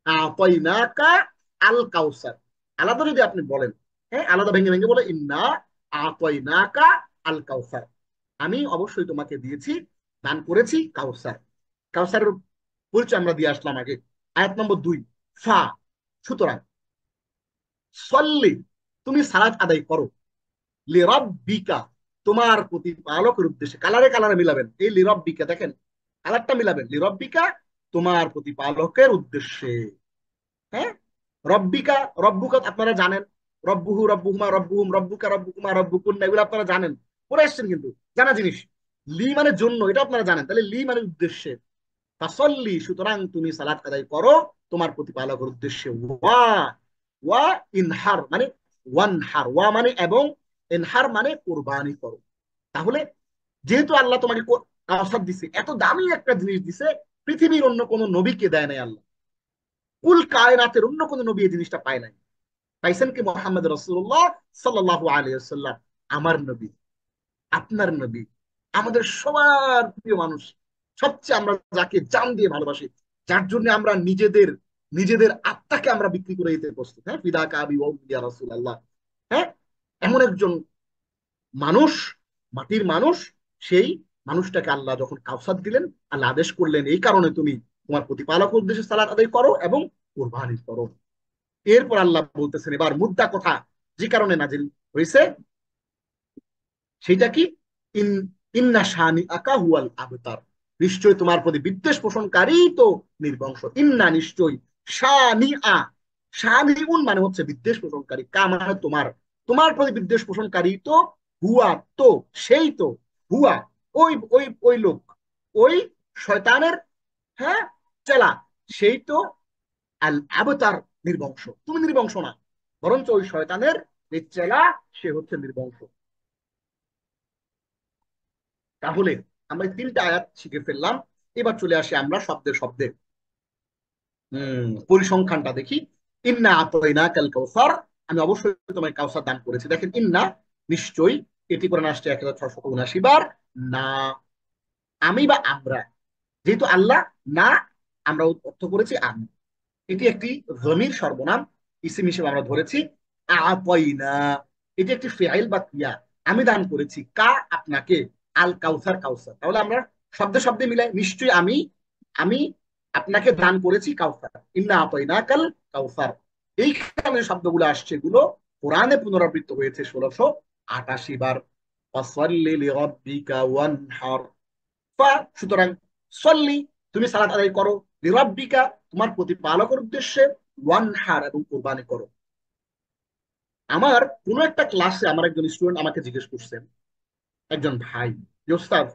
আতাইনা কা আল কাউসার। আলাদা যদি আপনি বলেন, হ্যাঁ, আলাদা ভেঙে ভেঙে বলে ইন্না আতাইনা কা আল কাউসার, আমি অবশ্যই তোমাকে দিয়েছি, দান করেছি কাউসার। কাউসারের পরিচয় আমরা দিয়ে আসলাম আগে। আয়াত নম্বর 2, ফা, সুতরাং, সল্লি, তুমি সালাত আদায় করো, লিরাব্বিকা, তোমার প্রতিপালকের উদ্দেশ্যে। কালারে কালারে মিলাবেন, এই লিরাব্বিকা, দেখেন কালারটা মিলাবেন, লিরাব্বিকা, তোমার প্রতিপালকের উদ্দেশ্যে, হ্যাঁ। রব্বিকা, রব্বুকা আপনারা জানেন, রব্বুহু রব্বুহুমা রব্বুহুম রব্বুকা রব্বুকুমা রব্বুকুন্না, এগুলো আপনারা জানেন, পড়ে আসছেন কিন্তু, জানা জিনিস। লি মানে জন্য, এটা আপনারা জানেন, তাহলে লি মানে উদ্দেশ্যে। ফাসল্লি, সুতরাং তুমি সালাত আদায় করো তোমার প্রতিপালকের উদ্দেশ্যে। ওয়া, ওয়া ইনহার মানে ওয়ানহার, ওয়া মানে এবং, ইনহার মানে কুরবানি করো। তাহলে যেহেতু আল্লাহ তোমাকে কাউসার দিছে, এত দামি একটা জিনিস দিছে, পৃথিবীর অন্য কোন নবীকে দেয় নাই আল্লাহ। কুল কায়নাতের অন্য কোন নবী এই জিনিসটা পায় নাই। পাইছেন কি? মোহাম্মদ রাসূলুল্লাহ সাল্লাল্লাহু আলাইহি ওয়াসাল্লাম, আমার নবী, আপনার নবী, আমাদের সবার প্রিয় মানুষ, সবচেয়ে আমরা যাকে জান দিয়ে ভালোবাসি, যার জন্য আমরা নিজেদের নিজেদের আত্মাকে আমরা বিক্রি করে দিতে প্রস্তুত। হ্যাঁ, ফিদা কাবি ওয়া ইয়া রাসূলুল্লাহ। হ্যাঁ, এমন একজন মানুষ, মাটির মানুষ, সেই মানুষটাকে আল্লাহ যখন কাউসার দিলেন, আল্লাহ আদেশ করলেন এই কারণে তুমি তোমার প্রতিপালক উদ্দেশ্যে সালাত আদায় করো এবং কুরবানি করো। এরপর আল্লাহ বলতেছেন এবার মুদ্রা কথা, যে কারণে নাজিল হয়েছে সেটা কি? ইন ইন্না শানি আকা হুয়াল আবতার, নিশ্চয় তোমার প্রতি বিদ্বেষ পোষণকারী তো নির্বংশ। ইন্না নিশ্চয়, শানি আ, শানি উন মানে হচ্ছে বিদ্বেষ পোষণকারী, কা মানে তোমার, তোমার প্রতি বিদ্বেষ পোষণকারী তো, হুয়া তো, সেই তো, হুয়া ওই ওই ওই লোক, ওই শয়তানের, হ্যাঁ, চেলা, সেই তো আল আবতার, নির্বংশ। তুমি নির্বংশ না, বরঞ্চ ওই শয়তানের যে চেলা সে হচ্ছে নির্বংশ। তাহলে আমরা এই তিনটা আয়াত শিখে ফেললাম। এবার চলে আসি আমরা শব্দে শব্দে পরিসংখ্যানটা দেখি। ইন্না আতাইনা কাল কাউসার, আমি অবশ্যই তোমায় কাউসার দান করেছি। দেখেন, ইন্না নিশ্চয়ই, এটি কোরআন আসছে 1679 বার। না, আমি বা আমরা, যেহেতু আল্লাহ না, আমরা অর্থ করেছি আমি। এটি একটি জমির সর্বনাম, ইসিম হিসেবে আমরা ধরেছি। আতাইনা, এটি একটি ফেআইল বা ক্রিয়া। আমি দান করেছি কা, আপনাকে, আল কাউসার, কাউসার। তাহলে আমরা শব্দে শব্দে মিলাই, নিশ্চয়ই আমি, আমি আপনাকে দান করেছি কাউসার। ইন্না আতাইনা কাল কাউসার, এইখানে শব্দগুলো আসছে, এগুলো কোরআনে পুনরাবৃত্ত হয়েছে 1688 বার। ফাসাল্লি লিরাব্বিকা ওয়ানহার, সুতরাং সল্লি, তুমি সালাত আদায় করো, লিরাব্বিকা, তোমার প্রতিপালকের উদ্দেশ্যে, ওয়ানহার, এবং কুরবানি করো। আমার কোন একটা ক্লাসে আমার একজন স্টুডেন্ট আমাকে জিজ্ঞেস করছেন, একজন ভাই, যে ওস্তাদ,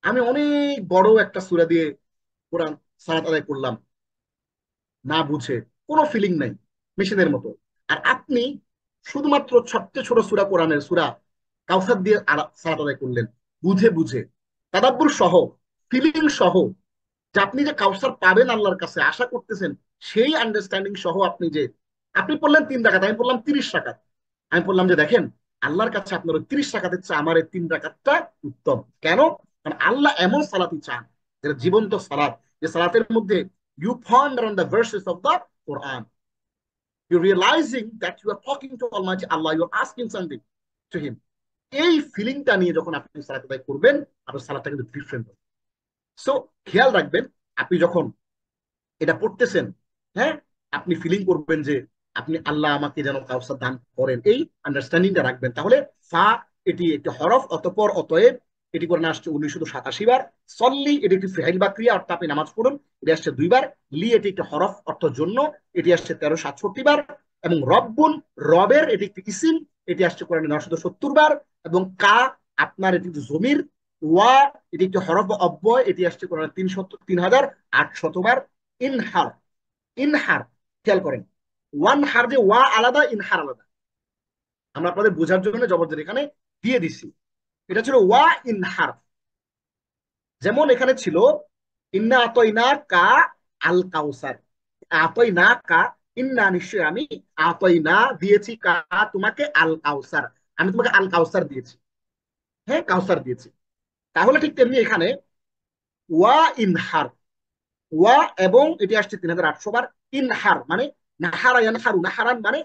আমি অনেক বড় একটা সূরা দিয়ে কোরআন সালাত আদায় করলাম, না বুঝে, কোনো ফিলিং নাই, মেশিনের মতো। আর আপনি শুধুমাত্র সবচেয়ে ছোট সূরা, কোরআনের সূরা কাউসার দিয়ে সালাত আদায় করলেন, বুঝে বুঝে, তাদাব্বুর সহ, ফিলিং সহ, যে আপনি যে কাউসার পাবেন আল্লাহর কাছে আশা করতেছেন, সেই আন্ডারস্ট্যান্ডিং সহ আপনি যে, আপনি পড়লেন 3 রাকাত, আমি পড়লাম 30 রাকাত। আমি বললাম যে দেখেন, আল্লাহর কাছে আপনার ওই 30 রাকাতের চেয়ে আমার এই 3 রাকাতটা উত্তম। কেন? কারণ আল্লাহ এমন সালাতি চান, যেটা জীবন্ত সালাত, যে সালাতের মধ্যে you ponder on the verses of the Quran, you're realizing that you are talking to Almighty Allah, you're asking something to him। এই ফিলিংটা নিয়ে যখন আপনি সালাত আদায় করবেন, আপনার সালাতটা কিন্তু ডিফারেন্ট হবে। সো খেয়াল রাখবেন, আপনি যখন এটা পড়তেছেন, হ্যাঁ, আপনি ফিলিং করবেন যে আপনি, আল্লাহ আমাকে যেন কাউসার দান করেন, এই আন্ডারস্ট্যান্ডিংটা রাখবেন। তাহলে ফা, এটি একটি হরফ, অতঃপর, অতএব, এটি করে আসছে 1987 বার। সল্লি, এটি একটি ফেইল বা ক্রিয়া, অর্থাৎ আপনি নামাজ পড়ুন, এটি আসছে 2 বার। লি, এটি একটি হরফ, অর্থ জন্য, এটি আসছে 1367 বার। এবং রব্বুন, রবের, এটি একটি ইসিম, এটি আসছে কোরআনে 970 বার। এবং কা, আপনার, এটি একটি জমির। ওয়া, এটি একটি হরফ বা অব্যয়, এটি আসছে কোরআনে 3800 বার। ইনহার, ইনহার, খেয়াল করেন, ওয়ান হার যে ওয়া আলাদা, ইনহার আলাদা, আমরা আপনাদের বোঝার জন্য জবরদস্ত এখানে দিয়ে দিছি। এটা ছিল ওয়া ইনহার। যেমন এখানে ছিল ইন্না আতইনা কা আল কাউসার, আতইনা কা, ইন্না নিশ্চয় আমি, আতইনা দিয়েছি কা তোমাকে, আল কাউসার, আমি তোমাকে আল কাউসার দিয়েছি, হ্যাঁ, কাউসার দিয়েছি। তাহলে ঠিক তেমনি এখানে ওয়া ইনহার, ওয়া এবং এটি আসছে 3800 বার। ইনহার মানে নাহারা ইয়ানহারু, নাহারান মানে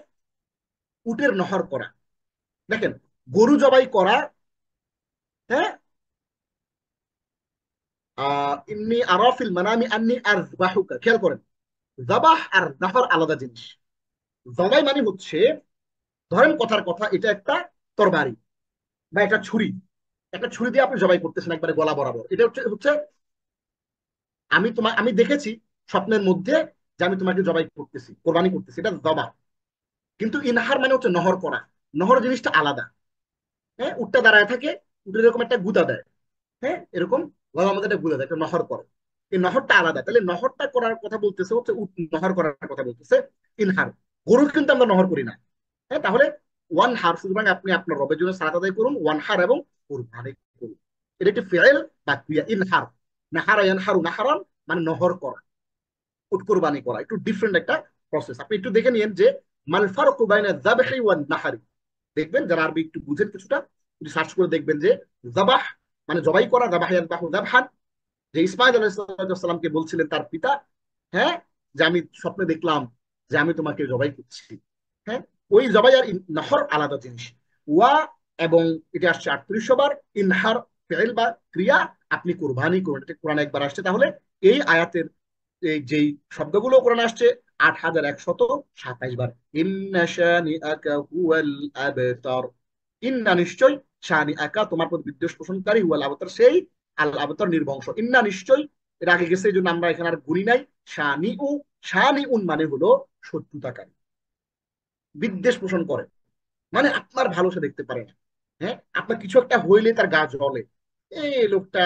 উটের নহর করা। দেখেন, গরু জবাই করা, হ্যাঁ, ইন্নি আরাফিল মানামি আন্নি আযবাহুকা, খেয়াল করেন, জাবাহ আর নাহর আলাদা জিনিস। জবাই মানে হচ্ছে, ধরেন কথার কথা, এটা একটা তরবারি বা একটা ছুরি, একটা ছুরি দিয়ে আপনি জবাই করতেছেন একবারে গলা বরাবর, এটা হচ্ছে হচ্ছে আমি দেখেছি স্বপ্নের মধ্যে যে আমি তোমাকে জবাই করতেছি, কোরবানি করতেছি, এটা জবা। কিন্তু ইনহার মানে হচ্ছে নহর করা। নহর জিনিসটা আলাদা। হ্যাঁ, উটটা দাঁড়ায় থাকে, উটের এরকম একটা গুদা দেয়, হ্যাঁ, এরকম গলার মধ্যে একটা গুদা দেয়, একটা নহর করে, এই নহরটা আলাদা। তাহলে নহরটা করার কথা বলতেছে হচ্ছে উট নহর করার কথা বলতেছে ইনহার। গরু কিন্তু আমরা নহর করি না। হ্যাঁ, তাহলে ওয়ান হার, সুতরাং আপনি আপনার রবের জন্য সালাত আদায় করুন, ওয়ান হার, এবং কুরবানি করুন। এটা একটি ফেল বা ক্রিয়া, ইনহার, নাহারা ইয়ানহারু নাহারান মানে নহর করা। উট কোরবানি করা একটু ডিফারেন্ট একটা প্রসেস। আপনি একটু দেখে নিন যে মাল ফারকু বাইনা যাবহি ওয়ান নাহরি, দেখবেন যারা আরবি একটু বুঝেন কিছুটা, যদি সার্চ করে দেখবেন যে জাবাহ মানে জবাই করা, জাবাহ ইয়াযবাহু যাবহান, যে ইসমাইল আলাইহিস সালামকে বলছিলেন তার পিতা, হ্যাঁ, যে আমি স্বপ্নে দেখলাম যে আমি তোমাকে জবাই করছি, হ্যাঁ, ওই জবাই আর নহর আলাদা জিনিস। ওয়া এবং এটা আসছে 38 বার, ইনহার ফেল বা ক্রিয়া, আপনি কুরবানি করুন, এটা কোরআনে একবার আসছে। তাহলে এই আয়াতের এই যেই শব্দগুলো কোরআনে আসছে 8127 বার, ইন্না শানিআকা হুয়াল আবতার, ইন্না নিশ্চয়, শানি আকা তোমার প্রতি বিদ্বেষ পোষণকারী, হুয়াল আবতার সেই, আল আবতার নির্বংশ, ইন্না নিশ্চয়, এর আগে গেছে এই জন্য আমরা এখানে আর গুনি নাই। শানি উ, শানি উন মানে হলো শত্রুতাকারী, বিদ্বেষ পোষণ করে, মানে আপনার ভালো সে দেখতে পারে না, হ্যাঁ, আপনার কিছু একটা হইলে তার গা জ্বলে, এই লোকটা,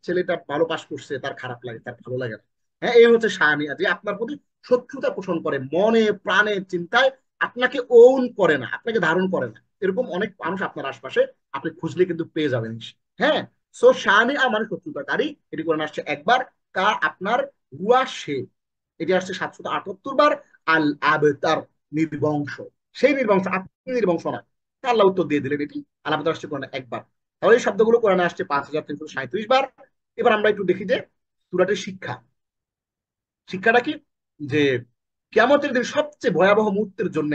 ছেলেটা ভালো পাস করছে তার খারাপ লাগে, তার ভালো লাগে না, হ্যাঁ, এই হচ্ছে শাহানিয়া, যে আপনার প্রতি শত্রুতা পোষণ করে, মনে প্রাণে চিন্তায় আপনাকে ওন করে না, আপনাকে ধারণ করে না, এরকম অনেক মানুষ আপনার আশপাশে আপনি খুঁজলে কিন্তু পেয়ে যাবেন। হ্যাঁ, সো শাহানিয়া মানে শত্রুতাকারী, এটি করে আসছে একবার, কা আপনার হুয়া সে, এটি আসছে 778 বার, আল আবতার নির্বংশ, সেই নির্বংশ, আপনি নির্বংশ না, আল্লাহ উত্তর দিয়ে দিলেন, এটি আল আবতার আসছে কোরআনে একবার। তাহলে এই শব্দগুলো কোরআনে আসছে 5337 বার। এবার আমরা একটু দেখি যে সূরাটির শিক্ষা, শিক্ষাটা কি, যে কিয়ামতের দিন সবচেয়ে ভয়াবহ মুহূর্তের জন্য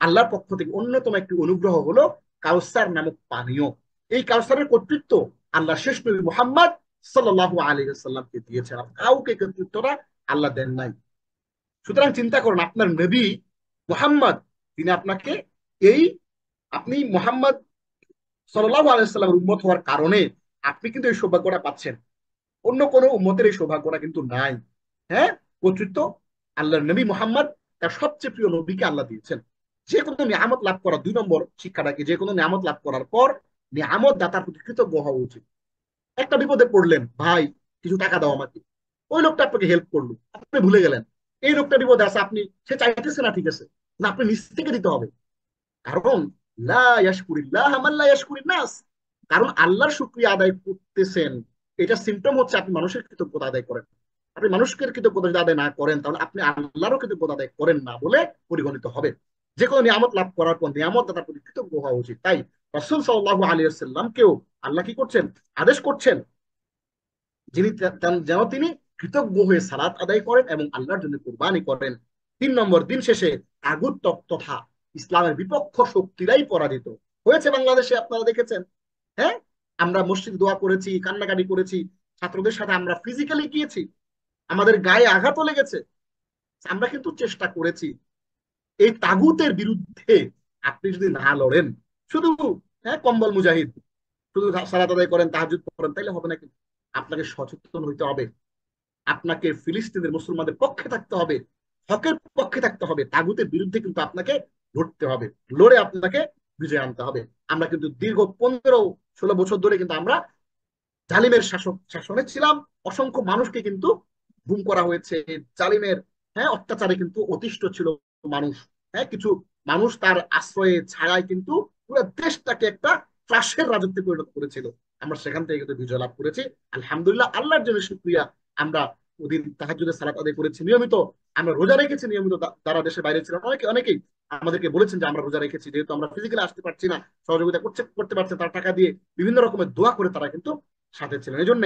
আল্লাহর পক্ষ থেকে অন্যতম একটি অনুগ্রহ হলো কাউসার নামক পানীয়। এই কাউসারের কর্তৃত্ব আল্লাহ শেষ নবী মুহাম্মদ সাল্লাল্লাহু আলাইহি ওয়াসাল্লামকে দিয়েছেন, আর কাউকে কর্তৃত্বটা আল্লাহ দেন নাই। সুতরাং চিন্তা করুন, আপনার নবী মুহাম্মদ, তিনি আপনাকে এই, আপনি মুহাম্মদ সাল্লাল্লাহু আলাইহি ওয়াসাল্লামের উম্মত হওয়ার কারণে আপনি কিন্তু এই সৌভাগ্যটা পাচ্ছেন, অন্য কোনো উম্মতের এই সৌভাগ্যটা কিন্তু নাই। হ্যাঁ, কর্তৃত্ব আল্লাহর নবী মুহাম্মদ, তার সবচেয়ে প্রিয় নবীকে আল্লাহ দিয়েছেন। যে কোনো নিয়ামত লাভ করা, 2 নম্বর শিক্ষাটাকে, যে কোনো নিয়ামত লাভ করার পর নিয়ামত দাতার প্রতি কৃতজ্ঞ হওয়া উচিত। একটা বিপদে পড়লেন, ভাই কিছু টাকা দাও আমাকে, ওই লোকটা আপনাকে হেল্প করলো, আপনি ভুলে গেলেন এই লোকটা বিপদে আছে, আপনি, সে চাইতেছে না, ঠিক আছে, না আপনি নিজ থেকে দিতে হবে, কারণ লা ইয়াশকুরিল্লাহ মান লা ইয়াশকুরিন নাস, কারণ আল্লাহর শুকরিয়া আদায় করতেছেন, এটা সিম্পটম হচ্ছে আপনি মানুষের কৃতজ্ঞতা আদায় করেন। আপনি মানুষের কৃতজ্ঞতা যদি আদায় না করেন, তাহলে আপনি আল্লাহরও কৃতজ্ঞতা আদায় করেন না বলে পরিগণিত হবে। যে কোনো নিয়ামত লাভ করার পর নিয়ামত দাতার প্রতি কৃতজ্ঞ হওয়া উচিত। তাই রাসূল সাল্লাল্লাহু আলাইহি ওয়াসাল্লামকেও আল্লাহ কি করছেন, আদেশ করছেন, যিনি যেন তিনি কৃতজ্ঞ হয়ে সালাত আদায় করেন এবং আল্লাহর জন্য কুরবানি করেন। 3 নম্বর, দিন শেষে তাগুত তথা ইসলামের বিপক্ষ শক্তিরাই পরাজিত হয়েছে বাংলাদেশে, আপনারা দেখেছেন। হ্যাঁ, আমরা মসজিদ দোয়া করেছি, কান্নাকাটি করেছি, ছাত্রদের সাথে আমরা ফিজিক্যালি গিয়েছি, আমাদের গায়ে আঘাতও লেগেছে, আমরা কিন্তু চেষ্টা করেছি এই তাগুতের বিরুদ্ধে। আপনি যদি না লড়েন, শুধু, হ্যাঁ, কম্বল মুজাহিদ, শুধু সালাত আদায় করেন, তাহাজ্জুদ করেন, তাইলে হবে না, কিন্তু আপনাকে সচেতন হইতে হবে, আপনাকে ফিলিস্তিনের মুসলমানদের পক্ষে থাকতে হবে, হকের পক্ষে থাকতে হবে, তাগুতের বিরুদ্ধে কিন্তু আপনাকে লড়তে হবে, লড়ে আপনাকে বিজয় আনতে হবে। আমরা কিন্তু দীর্ঘ 15-16 বছর ধরে কিন্তু আমরা জালিমের শাসনে ছিলাম, অসংখ্য মানুষকে কিন্তু গুম করা হয়েছে, জালিমের, হ্যাঁ, অত্যাচারে কিন্তু অতিষ্ঠ ছিল মানুষ, হ্যাঁ, কিছু মানুষ তার আশ্রয়ে ছায়ায় কিন্তু পুরো দেশটাকে একটা ত্রাসের রাজত্বে পরিণত করেছিল। আমরা সেখান থেকে কিন্তু বিজয় লাভ করেছি, আলহামদুলিল্লাহ, আল্লাহর জন্য শুকরিয়া। আমরা ওদিন তাহাজ্জুদের সালাত আদায় করেছি নিয়মিত, আমরা রোজা রেখেছি নিয়মিত, যারা দেশের বাইরে ছিলেন অনেকেই আমাদেরকে বলেছেন যে আমরা রোজা রেখেছি, যেহেতু আমরা ফিজিক্যালি আসতে পারছি না, সহযোগিতা করতে পারছে, তারা টাকা দিয়ে বিভিন্ন রকমের দোয়া করে তারা কিন্তু সাথে ছিলেন। এই জন্য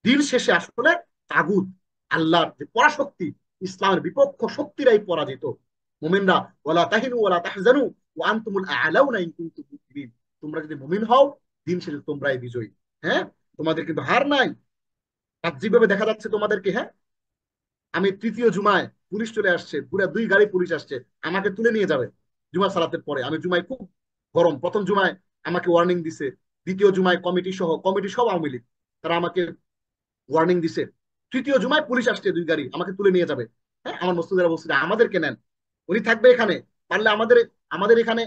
দিন শেষে আসলে তাগুত, আল্লাহর যে পরাশক্তি, ইসলামের বিপক্ষ শক্তিরাই পরাজিত। মুমিনরা, ওয়ালা তাহিনু ওয়ালা তাহজানু ওয়া আনতুমুল আ'লাউনা ইন কুনতুম মুমিনিন, তোমরা যদি মুমিন হও, দিন শেষে তোমরাই বিজয়ী। হ্যাঁ, তোমাদের কিন্তু হার নাই। বাহ্যিকভাবে দেখা যাচ্ছে তোমাদেরকে, হ্যাঁ, আমি তৃতীয় জুমায় পুলিশ চলে আসছে, পুরো 2 গাড়ি পুলিশ আসছে, আমাকে তুলে নিয়ে যাবে জুমা সালাতের পরে। আমি জুমায় খুব গরম, প্রথম জুমায় আমাকে ওয়ার্নিং দিছে, দ্বিতীয় জুমায় কমিটি সহ আওয়ামী লীগ, তারা আমাকে ওয়ার্নিং দিছে, তৃতীয় জুমায় পুলিশ আসছে 2 গাড়ি, আমাকে তুলে নিয়ে যাবে। হ্যাঁ, আমার মসজিদেরা বলছে যে আমাদেরকে নেন, উনি থাকবে এখানে, পারলে আমাদের আমাদের এখানে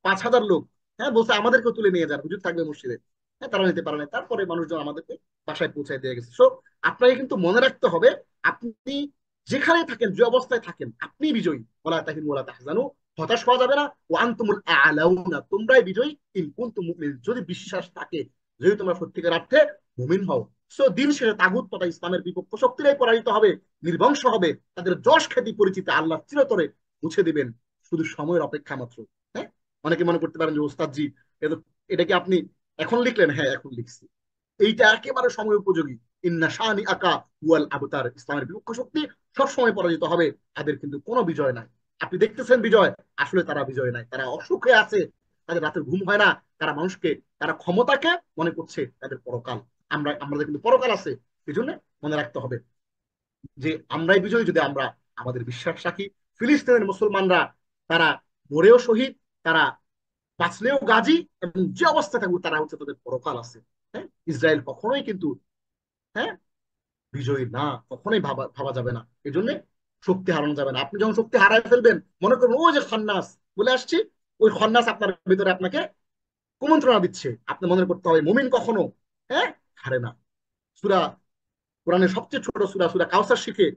5,000 লোক, হ্যাঁ, বলছে আমাদেরকেও তুলে নিয়ে যান, হুজুর থাকবে মসজিদে। হ্যাঁ, তারা নিতে পারে না, তারপরে মানুষজন আমাদেরকে বাসায় পৌঁছায় দিয়ে গেছে। সো আপনাকে কিন্তু মনে রাখতে হবে, আপনি যেখানে থাকেন, যে অবস্থায় থাকেন, আপনি বিজয়ী, ওয়ালা তাহিনু ওয়ালা তাহজানু, হতাশ হওয়া যাবে না, ওয়া আনতুমুল আ'লাউনা, তোমরাই বিজয়ী, ইন কুনতুম মুমিনিন, যদি বিশ্বাস থাকে, যদি তোমরা সত্যিকার অর্থে মুমিন হও। সো দিন শেষে তাগুত তথা ইসলামের বিপক্ষ শক্তিরাই পরাজিত হবে, নির্বংশ হবে, তাদের যশ খ্যাতি পরিচিতি আল্লাহ চিরতরে মুছে দিবেন, শুধু সময়ের অপেক্ষা মাত্র। হ্যাঁ, অনেকে মনে করতে পারেন যে ওস্তাদজি এটা কি আপনি এখন লিখলেন? হ্যাঁ, এখন লিখছি। এইটা একেবারে সময় উপযোগী। ইন্না শানি আকা ওয়াল আবতার, ইসলামের বিপক্ষ শক্তি সবসময় পরাজিত হবে, তাদের কিন্তু কোনো বিজয় নাই। আপনি দেখতেছেন বিজয়, আসলে তারা বিজয় নাই, তারা অসুখে আছে, তাদের রাতের ঘুম হয় না, তারা মানুষকে, তারা ক্ষমতাকে মনে করছে তাদের পরকাল। আমাদের কিন্তু পরকাল আছে। এই জন্য মনে রাখতে হবে যে আমরাই বিজয়ী যদি আমরা আমাদের বিশ্বাস রাখি। ফিলিস্তিনের মুসলমানরা তারা মরেও শহীদ, তারা বাঁচলেও গাজী, এবং যে অবস্থা থাকুক তারা হচ্ছে তাদের পরকাল আছে। হ্যাঁ, ইসরায়েল কখনোই কিন্তু, হ্যাঁ, বিজয়ী না, কখনোই ভাবা ভাবা যাবে না। এই জন্য শক্তি হারানো যাবে না। আপনি যখন শক্তি হারাই ফেলবেন, মনে করবেন ওই যে খন্নাস বলে আসছি, ওই খন্নাস আপনার ভিতরে আপনাকে কুমন্ত্রণা দিচ্ছে, আপনি মনে করতে হবে মুমিন কখনো, হ্যাঁ, হারে না। সূরা, কোরআনের সবচেয়ে ছোট সূরা, সূরা কাউসার শিখে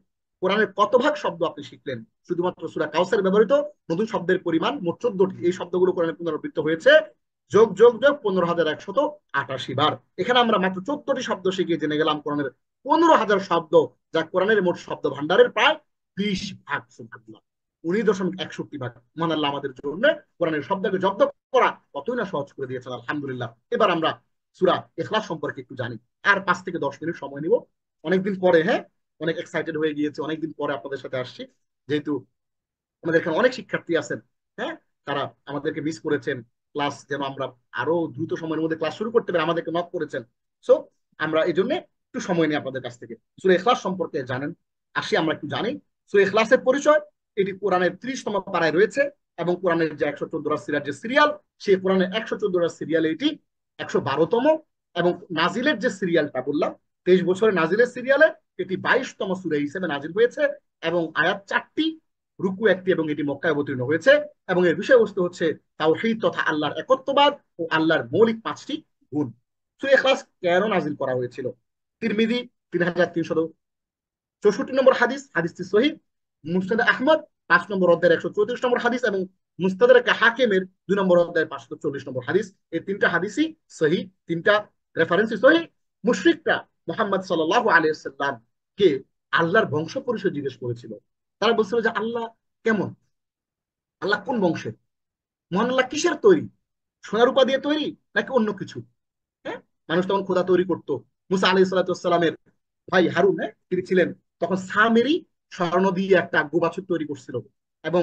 কোরআনের কত ভাগ শব্দ আপনি শিখলেন? শুধুমাত্র সূরা কাউসারে ব্যবহৃত নতুন শব্দের পরিমাণ মোট 14টি। এই শব্দগুলো কোরআনে পুনরাবৃত্ত হয়েছে যোগ যোগ যোগ 15,188 বার। এখানে আমরা মাত্র 14টি শব্দ শিখে জেনে গেলাম কোরআনের 15,000 শব্দ, যা কোরআনের মোট শব্দ ভান্ডারের প্রায় 20 ভাগ। সুবহানাল্লাহ, 19.61 ভাগ। মান আল্লাহ আমাদের জন্য কোরআনের শব্দকে জব্দ করা কতই না সহজ করে দিয়েছেন, আলহামদুলিল্লাহ। এবার আমরা সূরা ইখলাস সম্পর্কে একটু জানি। আর 5 থেকে 10 মিনিট সময় নিব, অনেকদিন পরে, হ্যাঁ, অনেক এক্সাইটেড হয়ে গিয়েছে, অনেকদিন পরে আপনাদের সাথে আসছি। যেহেতু আমাদের এখানে অনেক শিক্ষার্থী আছেন, হ্যাঁ, তারা আমাদেরকে মিস করেছেন, ক্লাস যেন আমরা আরো দ্রুত সময়ের মধ্যে ক্লাস শুরু করতে পারি আমাদেরকে নক করেছেন। সো আমরা এই জন্য একটু সময় নিই আপনাদের কাছ থেকে। সূরা ইখলাস সম্পর্কে জানেন, আসি আমরা একটু জানি। সূরা ইখলাসের পরিচয়, এটি কোরআনের 30তম পারায় রয়েছে, এবং কোরআনের যে 114টা সিরিয়াল যে সিরিয়াল, সেই কোরআনের 114টা সিরিয়াল এটি 112তম, এবং নাজিলের যে সিরিয়ালটা বললাম 23 বছরের নাজিলের সিরিয়ালে এটি 22তম সূরা হিসেবে নাজিল হয়েছে, এবং আয়াত 4টি, রুকু 1টি, এবং এটি মক্কায় অবতীর্ণ হয়েছে। এবং এর বিষয়বস্তু হচ্ছে তাওহীদ তথা আল্লাহর একত্ববাদ ও আল্লাহর মৌলিক 5টি গুণ। সূরা ইখলাস কেন নাজিল করা হয়েছিল? তিরমিজি 3364 নম্বর হাদিস, হাদিসটি সহিহ। মুসনাদ আহমদ 5 নম্বর অধ্যায়ের 134 নম্বর হাদিস, এবং মুস্তাদরাক হাকিমের 2 নম্বর অধ্যায়ের 540 নম্বর হাদিস। এই 3টা হাদিসই সহিহ, 3টা রেফারেন্সই সহিহ। মুশরিকরা মুহাম্মদ সাল্লাল্লাহু আলাইহি ওয়াসাল্লাম কে আল্লাহর বংশ পরিচয় জিজ্ঞেস করেছিল। তারা বলছিল যে আল্লাহ কেমন, আল্লাহ কোন বংশের, মহান আল্লাহ কিসের তৈরি, সোনারূপা দিয়ে তৈরি নাকি অন্য কিছু? হ্যাঁ, মানুষ তখন খোদা তৈরি করতো। মুসা আলাইহিস সালামের ভাই হারুন, হ্যাঁ, তিনি ছিলেন তখন সামেরি স্বর্ণ দিয়ে একটা গোবাছুর তৈরি করছিল, এবং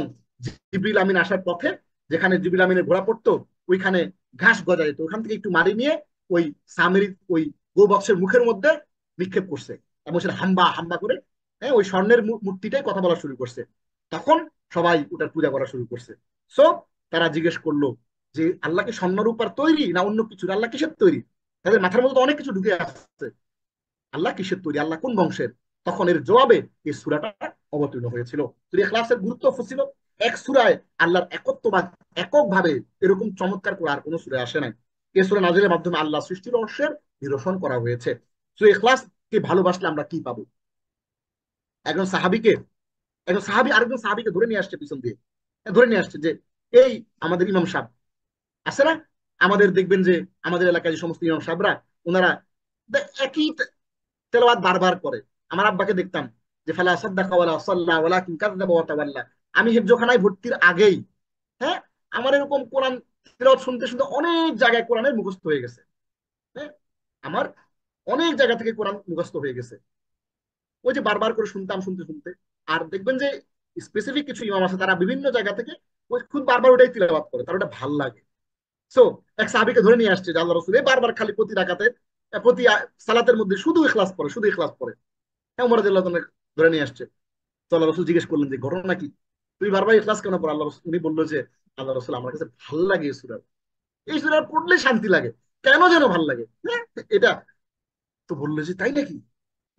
জিবরিল আমিন আসার পথে যেখানে জিবরিল আমিনের ঘোড়া পড়তো ওইখানে ঘাস গজা যেত, ওখান থেকে একটু মারি নিয়ে ওই সামেরি ওই গোবক্সের মুখের মধ্যে নিক্ষেপ করছে, এবং সেটা হাম্বা হাম্বা করে, হ্যাঁ, ওই স্বর্ণের মূর্তিটাই কথা বলা শুরু করছে। তখন সবাই ওটার পূজা করা শুরু করছে। সো তারা জিজ্ঞেস করলো যে আল্লাহ কি স্বর্ণরূপার তৈরি না অন্য কিছু, আল্লাহ কিসের তৈরি? তাদের মাথার মধ্যে অনেক কিছু ঢুকে আসছে, আল্লাহ কিসের তৈরি, আল্লাহ কোন বংশের? তখন এর জবাবে এই সূরাটা অবতীর্ণ হয়েছিল। সূরা ইখলাসের গুরুত্ব ছিল, এক সূরায় আল্লাহর একত্ববাদ এককভাবে এরকম চমৎকার করে আর কোনো সূরায় আসে নাই। এই সূরা নাজিলের মাধ্যমে আল্লাহ সৃষ্টি রহস্যের নিরসন করা হয়েছে। সূরা ইখলাসকে ভালোবাসলে আমরা কি পাবো? একজন সাহাবীকে, একজন সাহাবী আরেকজন সাহাবীকে ধরে নিয়ে আসছে পিছন দিয়ে, ধরে নিয়ে আসছে যে এই আমাদের ইমাম সাহেব আছে না, আমাদের দেখবেন যে আমাদের এলাকায় যে সমস্ত ইমাম সাহেবরা, ওনারা একই তেলাওয়াত বারবার করে। আমার আব্বাকে দেখতাম যে ফালা সাদ্দাকা ওয়ালা সাল্লা ওয়ালাকিন কাযযাবা ওয়া তাওয়াল্লা। আমি হেফজখানায় ভর্তির আগেই, হ্যাঁ, আমার এরকম কোরআন তেলাওয়াত শুনতে শুনতে অনেক জায়গায় কোরআনের মুখস্থ হয়ে গেছে। হ্যাঁ, আমার অনেক জায়গা থেকে কোরআন মুখস্থ হয়ে গেছে, ওই যে বারবার করে শুনতাম শুনতে শুনতে। আর দেখবেন যে স্পেসিফিক কিছু ইমাম আছে তারা বিভিন্ন জায়গা থেকে ওই খুব বারবার ওটাই তিলাওয়াত করে, তার ওটা ভাল লাগে। সো এক সাহাবীকে ধরে নিয়ে আসছে যে আল্লাহ রাসূল বারবার খালি প্রতি রাকাতে প্রতি সালাতের মধ্যে শুধু ইখলাস পড়ে, শুধু ইখলাস পড়ে। হ্যাঁ, ওমর রাদিয়াল্লাহু আনহু ধরে নিয়ে আসছে। তো আল্লাহ রাসূল জিজ্ঞেস করলেন যে ঘটনা কি, তুই বারবার ইখলাস কেন পড়? আল্লাহ রাসূল, উনি বললো যে আল্লাহ রাসূল আমার কাছে ভাল লাগে এই সূরা, এই সূরা পড়লে শান্তি লাগে, কেন যেন ভাল লাগে। হ্যাঁ, এটা তো বললো যে তাই নাকি,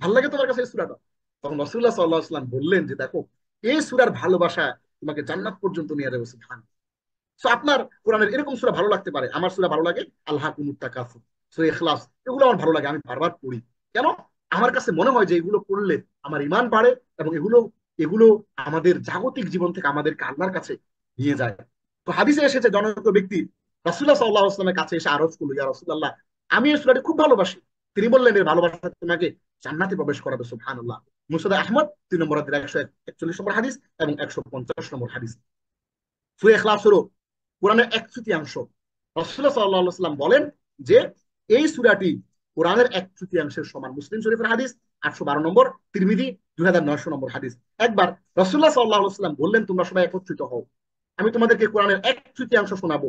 ভাল লাগে তোমার কাছে এই সূরাটা? তখন রাসূলুল্লাহ সাল্লাল্লাহু আলাইহি ওয়াসাল্লাম বললেন যে দেখো, এই সূরার ভালোবাসা তোমাকে জান্নাত পর্যন্ত নিয়ে যাবে। সুবহানাল্লাহ। সো আপনার কোরআনের এরকম সূরা ভালো লাগতে পারে। আমার সূরা ভালো লাগে আল্লাকুমুত তাকাসুর, সূরা ইখলাস, এগুলো আমার ভালো লাগে, আমি বারবার পড়ি। কেন? আমার কাছে মনে হয় যে এগুলো পড়লে আমার ঈমান বাড়ে, এবং এগুলো এগুলো আমাদের জাগতিক জীবন থেকে আমাদেরকে আল্লাহর কাছে নিয়ে যায়। তো হাদিসে এসেছে জনৈক ব্যক্তি রাসূলুল্লাহ সাল্লাল্লাহু আলাইহি ওয়াসাল্লামের কাছে এসে আরজ করলো, ইয়া রাসূলুল্লাহ, আমি এই সূরাটি খুব ভালোবাসি। তিনি বললেন এর ভালোবাসা তোমাকে জান্নাতে প্রবেশ করাবে। সুবহানাল্লাহ। মুসনাদ আহমদ 3 নম্বর হাদিস, 141 নম্বর হাদিস এবং 150 নম্বর হাদিস। সূরা ইখলাস হলো কোরআনের 1/3। রাসূলুল্লাহ সাল্লাল্লাহু আলাইহি ওয়াসাল্লাম বলেন যে এই সূরাটি কোরআনের 1/3 সমান। মুসলিম শরীফের হাদিস 812 নম্বর, তিরমিজি 2900 নম্বর হাদিস। একবার রাসূলুল্লাহ সাল্লাল্লাহু আলাইহি ওয়াসাল্লাম বললেন, তোমরা সবাই একত্রিত হও, আমি তোমাদেরকে কোরআনের 1/3 শোনাবো।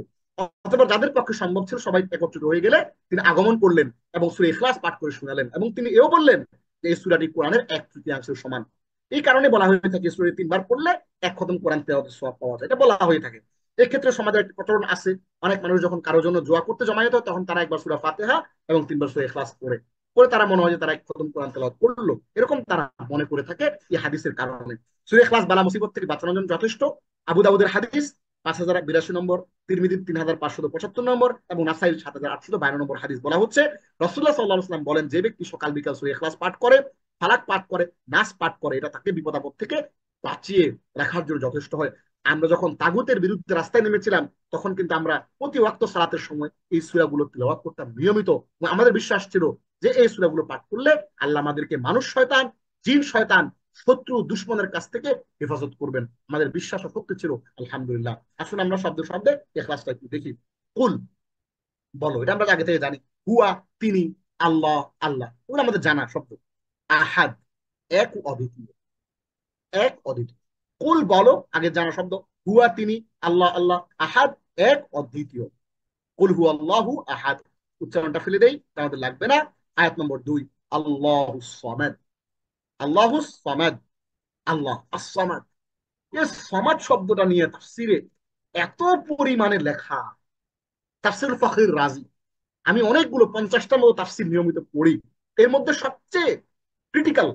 অথবা যাদের পক্ষে সম্ভব ছিল সবাই একত্রিত হয়ে গেলে তিনি আগমন করলেন এবং সূরা ইখলাস পাঠ করে শোনালেন, এবং তিনি এও বললেন যে এই সূরাটি কোরআনের 1/3 সমান। এই কারণে বলা হয়ে থাকে সূরা 3 বার পড়লে 1 খতম কোরআন তেলাওয়াতের সওয়াব পাওয়া যায়, এটা বলা হয়ে থাকে। এক্ষেত্রে সমাজের একটা প্রচলন আছে, অনেক মানুষ যখন কারোর জন্য দোয়া করতে জমায়েত হয় তখন তারা একবার সূরা ফাতিহা এবং 3 বার সূরা ইখলাস পড়ে পরে তারা মনে হয় যে তারা 1 খতম কোরআন তেলাওয়াত করলো, এরকম তারা মনে করে থাকে এই হাদিসের কারণে। সূরা ইখলাস বালা মুসিবত থেকে বাঁচানোর জন্য যথেষ্ট। আবু দাউদের হাদিস 5082 নম্বর, তিরমিজির 3575 নম্বর এবং নাসাইর 7852 নম্বর হাদিস বলা হচ্ছে, রাসূলুল্লাহ সাল্লাল্লাহু আলাইহি ওয়াসাল্লাম বলেন, যে ব্যক্তি সকাল বিকাল সূরা ইখলাস পাঠ করে, ফালাক পাঠ করে, নাস পাঠ করে, এটা তাকে বিপদ আপদ থেকে বাঁচিয়ে রাখার জন্য যথেষ্ট হয়। আমরা যখন তাগুতের বিরুদ্ধে রাস্তায় নেমেছিলাম তখন কিন্তু আমরা প্রতি ওয়াক্ত সালাতের সময় এই সূরাগুলো তিলাওয়াত করতাম নিয়মিত, এবং আমাদের বিশ্বাস ছিল যে এই সূরাগুলো পাঠ করলে আল্লাহ আমাদেরকে মানুষ শয়তান, জিন শয়তান, শত্রু দুশ্মনের কাছ থেকে হেফাজত করবেন। আমাদের বিশ্বাস ও সত্য ছিল, আলহামদুলিল্লাহ। আসুন আমরা শব্দ শব্দে ইখলাসটা একটু দেখি। কুল, বলো, এটা আমরা আগে থেকে জানি। হুয়া, তিনি। আল্লাহ, আল্লাহ, ওগুলো আমাদের জানা শব্দ। আহাদ, এক ও অদ্বিতীয়, এক অদ্বিতীয়। কুল, বলো, আগে জানা শব্দ। হুয়া, তিনি। আল্লাহ, আল্লাহ। আহাদ, এক অদ্বিতীয়। কুল হু আল্লাহু আহাদ, উচ্চারণটা ফেলে দেই, আমাদের লাগবে না। আয়াত নম্বর 2, আল্লাহুস সামাদ। আল্লাহুস সামাদ, আল্লাহ আস-সামাদ। এই সামাদ শব্দটা নিয়ে তাফসিরে এত পরিমাণে লেখা। তাফসিরুল ফখরুর রাজি, আমি অনেকগুলো 50টার মতো তাফসির নিয়মিত পড়ি। এর মধ্যে সবচেয়ে ক্রিটিক্যাল,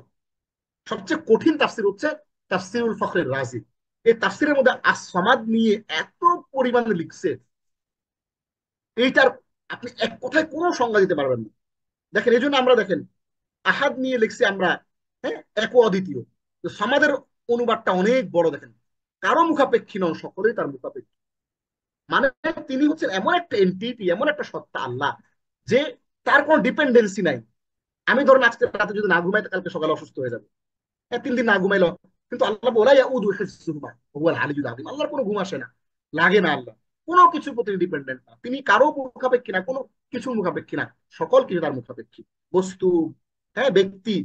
সবচেয়ে কঠিন তাফসির হচ্ছে তাফসিরুল ফখরুর রাজি। এই তাফসিরের মধ্যে আস-সামাদ নিয়ে এত পরিমাণে লিখছে, এইটার আপনি এক কথায় কোনো সংজ্ঞা দিতে পারবেন না। দেখেন, এই জন্য আমরা দেখেন আহাদ নিয়ে লিখছি আমরা, হ্যাঁ, এক ও অদ্বিতীয়। সমাদের অনুবাদটা অনেক বড়, দেখেন, কারো মুখাপেক্ষী নন, সকলেই তার মুখাপেক্ষী। মানে তিনি হচ্ছেন এমন একটা এন্টিটি, এমন একটা সত্তা আল্লাহ, যে তার কোনো ডিপেন্ডেন্সি নাই। আমি ধরুন আজকে রাতে যদি না ঘুমাই কালকে সকালে অসুস্থ হয়ে যাবে, 3 দিন না ঘুমাইলো, কিন্তু আল্লাহ বলা ইয়াউদু হিফযুহুমা ওয়া হুয়াল আলিয়্যুল আযীম, আল্লাহর কোনো ঘুম আসে না, লাগে না। আল্লাহ কোনো কিছুর প্রতি ডিপেন্ডেন্ট না, তিনি কারো মুখাপেক্ষী না, কোনো কিছুর মুখাপেক্ষী না, সকল কিছু তার মুখাপেক্ষী। বস্তু, হ্যাঁ, ব্যক্তি,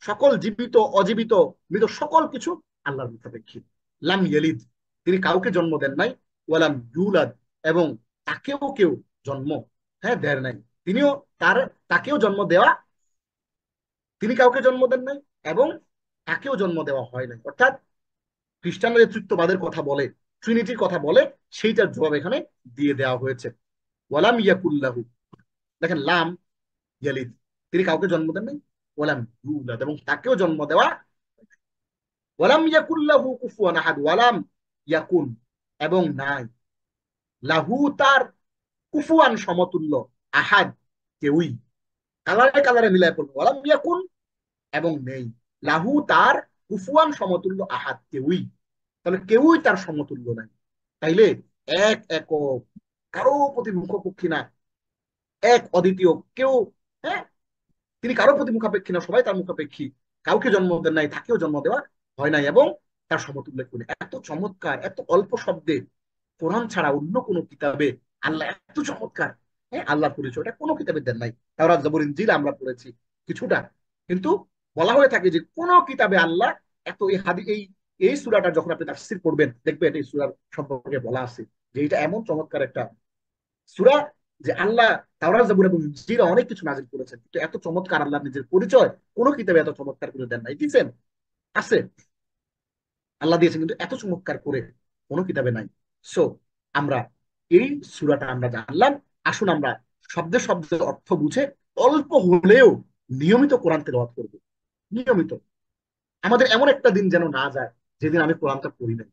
সকল জীবিত অজীবিত মৃত সকল কিছু আল্লাহর মুখাপেক্ষী। লাম ইয়ালিদ, তিনি কাউকে জন্ম দেন নাই। ওয়ালাম ইউলাদ, এবং তাকেও কেউ জন্ম, হ্যাঁ, দেন নাই। তিনিও তাকেও জন্ম দেওয়া, তিনি কাউকে জন্ম দেন নাই এবং তাকেও জন্ম দেওয়া হয় নাই। অর্থাৎ খ্রিস্টানরা যে তৃত্ববাদের কথা বলে, ট্রিনিটির কথা বলে, সেইটার জবাব এখানে দিয়ে দেওয়া হয়েছে। ওয়ালাম ইয়াকুল্লাহু, দেখেন, লাম ইয়ালিদ, তিনি কাউকে জন্ম দেন নাই। ওয়ালাম ইউলাদ, এবং তাকেও জন্ম দেওয়া। ওয়ালাম ইয়াকুল্লাহু কুফুয়ান আহাদ, ওয়ালাম ইয়াকুন, এবং নাই, লাহু, তার, কুফুয়ান সমতুল্য, আহাদ, কেউই। কালারে কালারে মিলায় পড়বে, ওয়ালাম ইয়াকুন, এবং নেই, লাহু, তার, কুফুয়ান সমতুল্য, আহাদ, কেউই। তাহলে কেউই তার সমতুল্য নাই। তাইলে এক একক, কারো প্রতি মুখপক্ষী না, এক অদ্বিতীয়, কেউ, হ্যাঁ, তিনি কারো প্রতি মুখাপেক্ষী না, সবাই তার মুখাপেক্ষী। কাউকে জন্ম দেন নাই, তাকেও জন্ম দেওয়া হয় নাই, এবং তার সমতুল্য করি। এত চমৎকার, এত অল্প শব্দে কোরআন ছাড়া অন্য কোনো কিতাবে আল্লাহ এত চমৎকার, হ্যাঁ, আল্লাহর পরিচয়টা কোনো কিতাবে দেন নাই। তাওরাত, জবুর, ইনজিল আমরা পড়েছি কিছুটা, কিন্তু বলা হয়ে থাকে যে কোন কিতাবে আল্লাহ এত, এই হাদি এই এই সূরাটা যখন আপনি তাফসীর করবেন দেখবেন এই সূরার সম্পর্কে বলা আছে যে এটা এমন চমৎকার একটা সূরা যে আল্লাহ তাওরাত, জবুর এবং ইনজিল অনেক কিছু নাযিল করেছেন, কিন্তু এত চমৎকার আল্লাহ নিজের পরিচয় কোন কিতাবে এত চমৎকার করে দেন নাই। দিচ্ছেন, আছে, আল্লাহ দিয়েছেন, কিন্তু এত চমৎকার করে কোনো কিতাবে নাই। সো আমরা এই সূরাটা আমরা জানলাম। আসুন আমরা শব্দে শব্দে অর্থ বুঝে অল্প হলেও নিয়মিত কোরআন তেলাওয়াত করব। নিয়মিত, আমাদের এমন একটা দিন যেন না যায় যেদিন আমি কোরআনটা পড়ি নাই,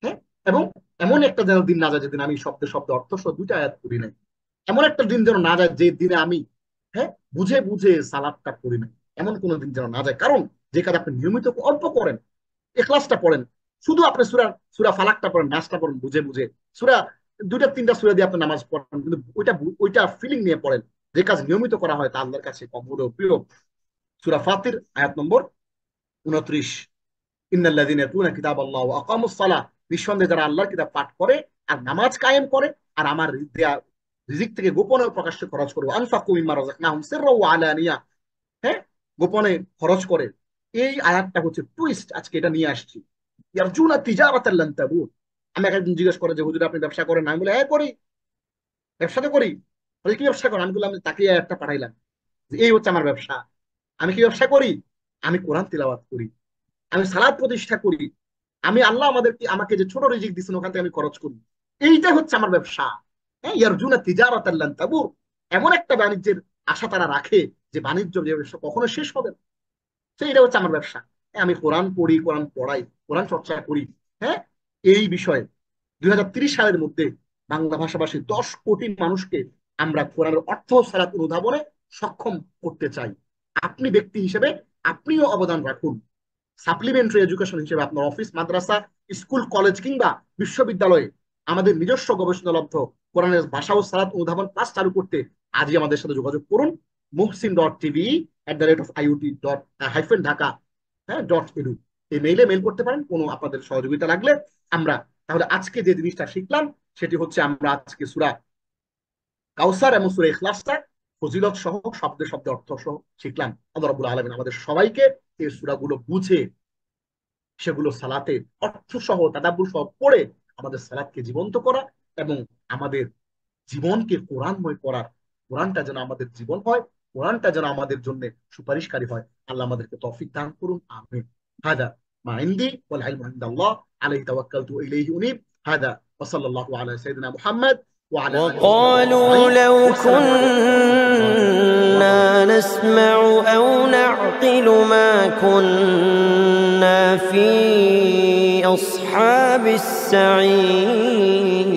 হ্যাঁ, এবং এমন একটা যেন দিন না যায় যেদিন আমি শব্দে শব্দে অর্থ সহ 2টা আয়াত পড়ি নাই। এমন একটা দিন যেন না যায় যে দিনে আমি, হ্যাঁ, বুঝে বুঝে সালাদটা পড়ি নাই। এমন কোনো দিন যেন না যায়, কারণ যে কাজ আপনি নিয়মিত অল্প করেন, এখলাসটা পড়েন, শুধু আপনি সূরা সূরা ফালাকটা পড়েন, নাসটা পড়েন বুঝে বুঝে, সূরা 2টা 3টা সূরা দিয়ে আপনি নামাজ পড়েন, কিন্তু ওইটা ওইটা ফিলিং নিয়ে পড়েন, যে কাজ নিয়মিত করা হয় তা আল্লাহর কাছে কবুল ও প্রিয়। সূরা ফাতির আয়াত নম্বর 29 ইন্নাল্লাযীনা ইয়াতলুনা কিতাবাল্লাহ ওয়া আকামুস সালাহ, নিঃসন্দেহে যারা আল্লাহর কিতাব পাঠ করে আর নামাজ কায়েম করে আর আমার রিজিক থেকে গোপনে প্রকাশ্যে খরচ করে, আনফাকু মিম্মা রাযাকনাহুম সিররাও ওয়া আলানিয়া, হ্যাঁ, গোপনে খরচ করে। এই আয়াতটা হচ্ছে টুইস্ট, আজকে এটা নিয়ে আসছি। ইয়ারজুনা তিজারাতান লান তাবুর। আমি একদিন জিজ্ঞেস করে যে হুজুর আপনি ব্যবসা করেন? আমি বলে হ্যাঁ করি, ব্যবসা তো করি। বলে কি ব্যবসা করেন? আমি বললাম তাকে একটা পাঠাইলাম যে এই হচ্ছে আমার ব্যবসা। আমি কি ব্যবসা করি? আমি কোরআন তিলাওয়াত করি, আমি সালাত প্রতিষ্ঠা করি, আমি আল্লাহ আমাকে যে ছোট রিজিক দিচ্ছেন ওখান থেকে আমি খরচ করি, এইটা হচ্ছে আমার ব্যবসা। হ্যাঁ, ইয়ারজুনা তিজারাতান লান তাবুর, এমন একটা বাণিজ্যের আশা তারা রাখে যে বাণিজ্য যে ব্যবসা কখনো শেষ হবে না। তো এটা হচ্ছে আমার ব্যবসা। হ্যাঁ, আমি কোরআন পড়ি, কোরআন পড়াই, কোরআন চর্চা করি। হ্যাঁ, এই বিষয়ে 2030 সালের মধ্যে বাংলা ভাষাভাষী 10 কোটি মানুষকে আমরা কোরআনের অর্থ সালাত অনুধাবনে সক্ষম করতে চাই। আপনি ব্যক্তি হিসেবে আপনিও অবদান রাখুন। সাপ্লিমেন্টারি এডুকেশন হিসেবে আপনার অফিস, মাদ্রাসা, স্কুল, কলেজ কিংবা বিশ্ববিদ্যালয়ে আমাদের নিজস্ব গবেষণালব্ধ কোরআনের ভাষা ও সালাত অনুধাবন ক্লাস চালু করতে আজই আমাদের সাথে যোগাযোগ করুন। muhsin.tv@iut.-ঢাকা, হ্যাঁ .edu, এই মেইলে মেইল করতে পারেন কোনো আপনাদের সহযোগিতা লাগলে। আমরা তাহলে আজকে যে জিনিসটা শিখলাম সেটি হচ্ছে আমরা আজকে সূরা কাউসার এবং সূরা ইখলাসটা ফজিলত সহ শব্দে শব্দে অর্থ সহ শিখলাম। আল্লাহ রাব্বুল আলামিন আমাদের সবাইকে এই সূরাগুলো বুঝে সেগুলো সালাতে অর্থ সহ তাদাব্বুর সহ পড়ে আমাদের সালাতকে জীবন্ত করা এবং আমাদের জীবনকে কোরআনময় করার, কোরআনটা যেন আমাদের জীবন হয়, কোরআনটা যেন আমাদের জন্য সুপারিশকারী হয়। আল্লাহ আমাদেরকে তৌফিক দান করুন, আমিন। হাদা মা ইনদি ওয়াল ইলমু ইনদাল্লাহ আলাইহি তাওয়াক্কালতু ওয়া ইলাইহি উনীব। হাদা ওয়া সাল্লাল্লাহু আলা সাইয়্যিদিনা মুহাম্মদ ওয়া আলা আলিহি وقالوا لو كنا نسمع أو نعقل ما كنا في أصحاب السعير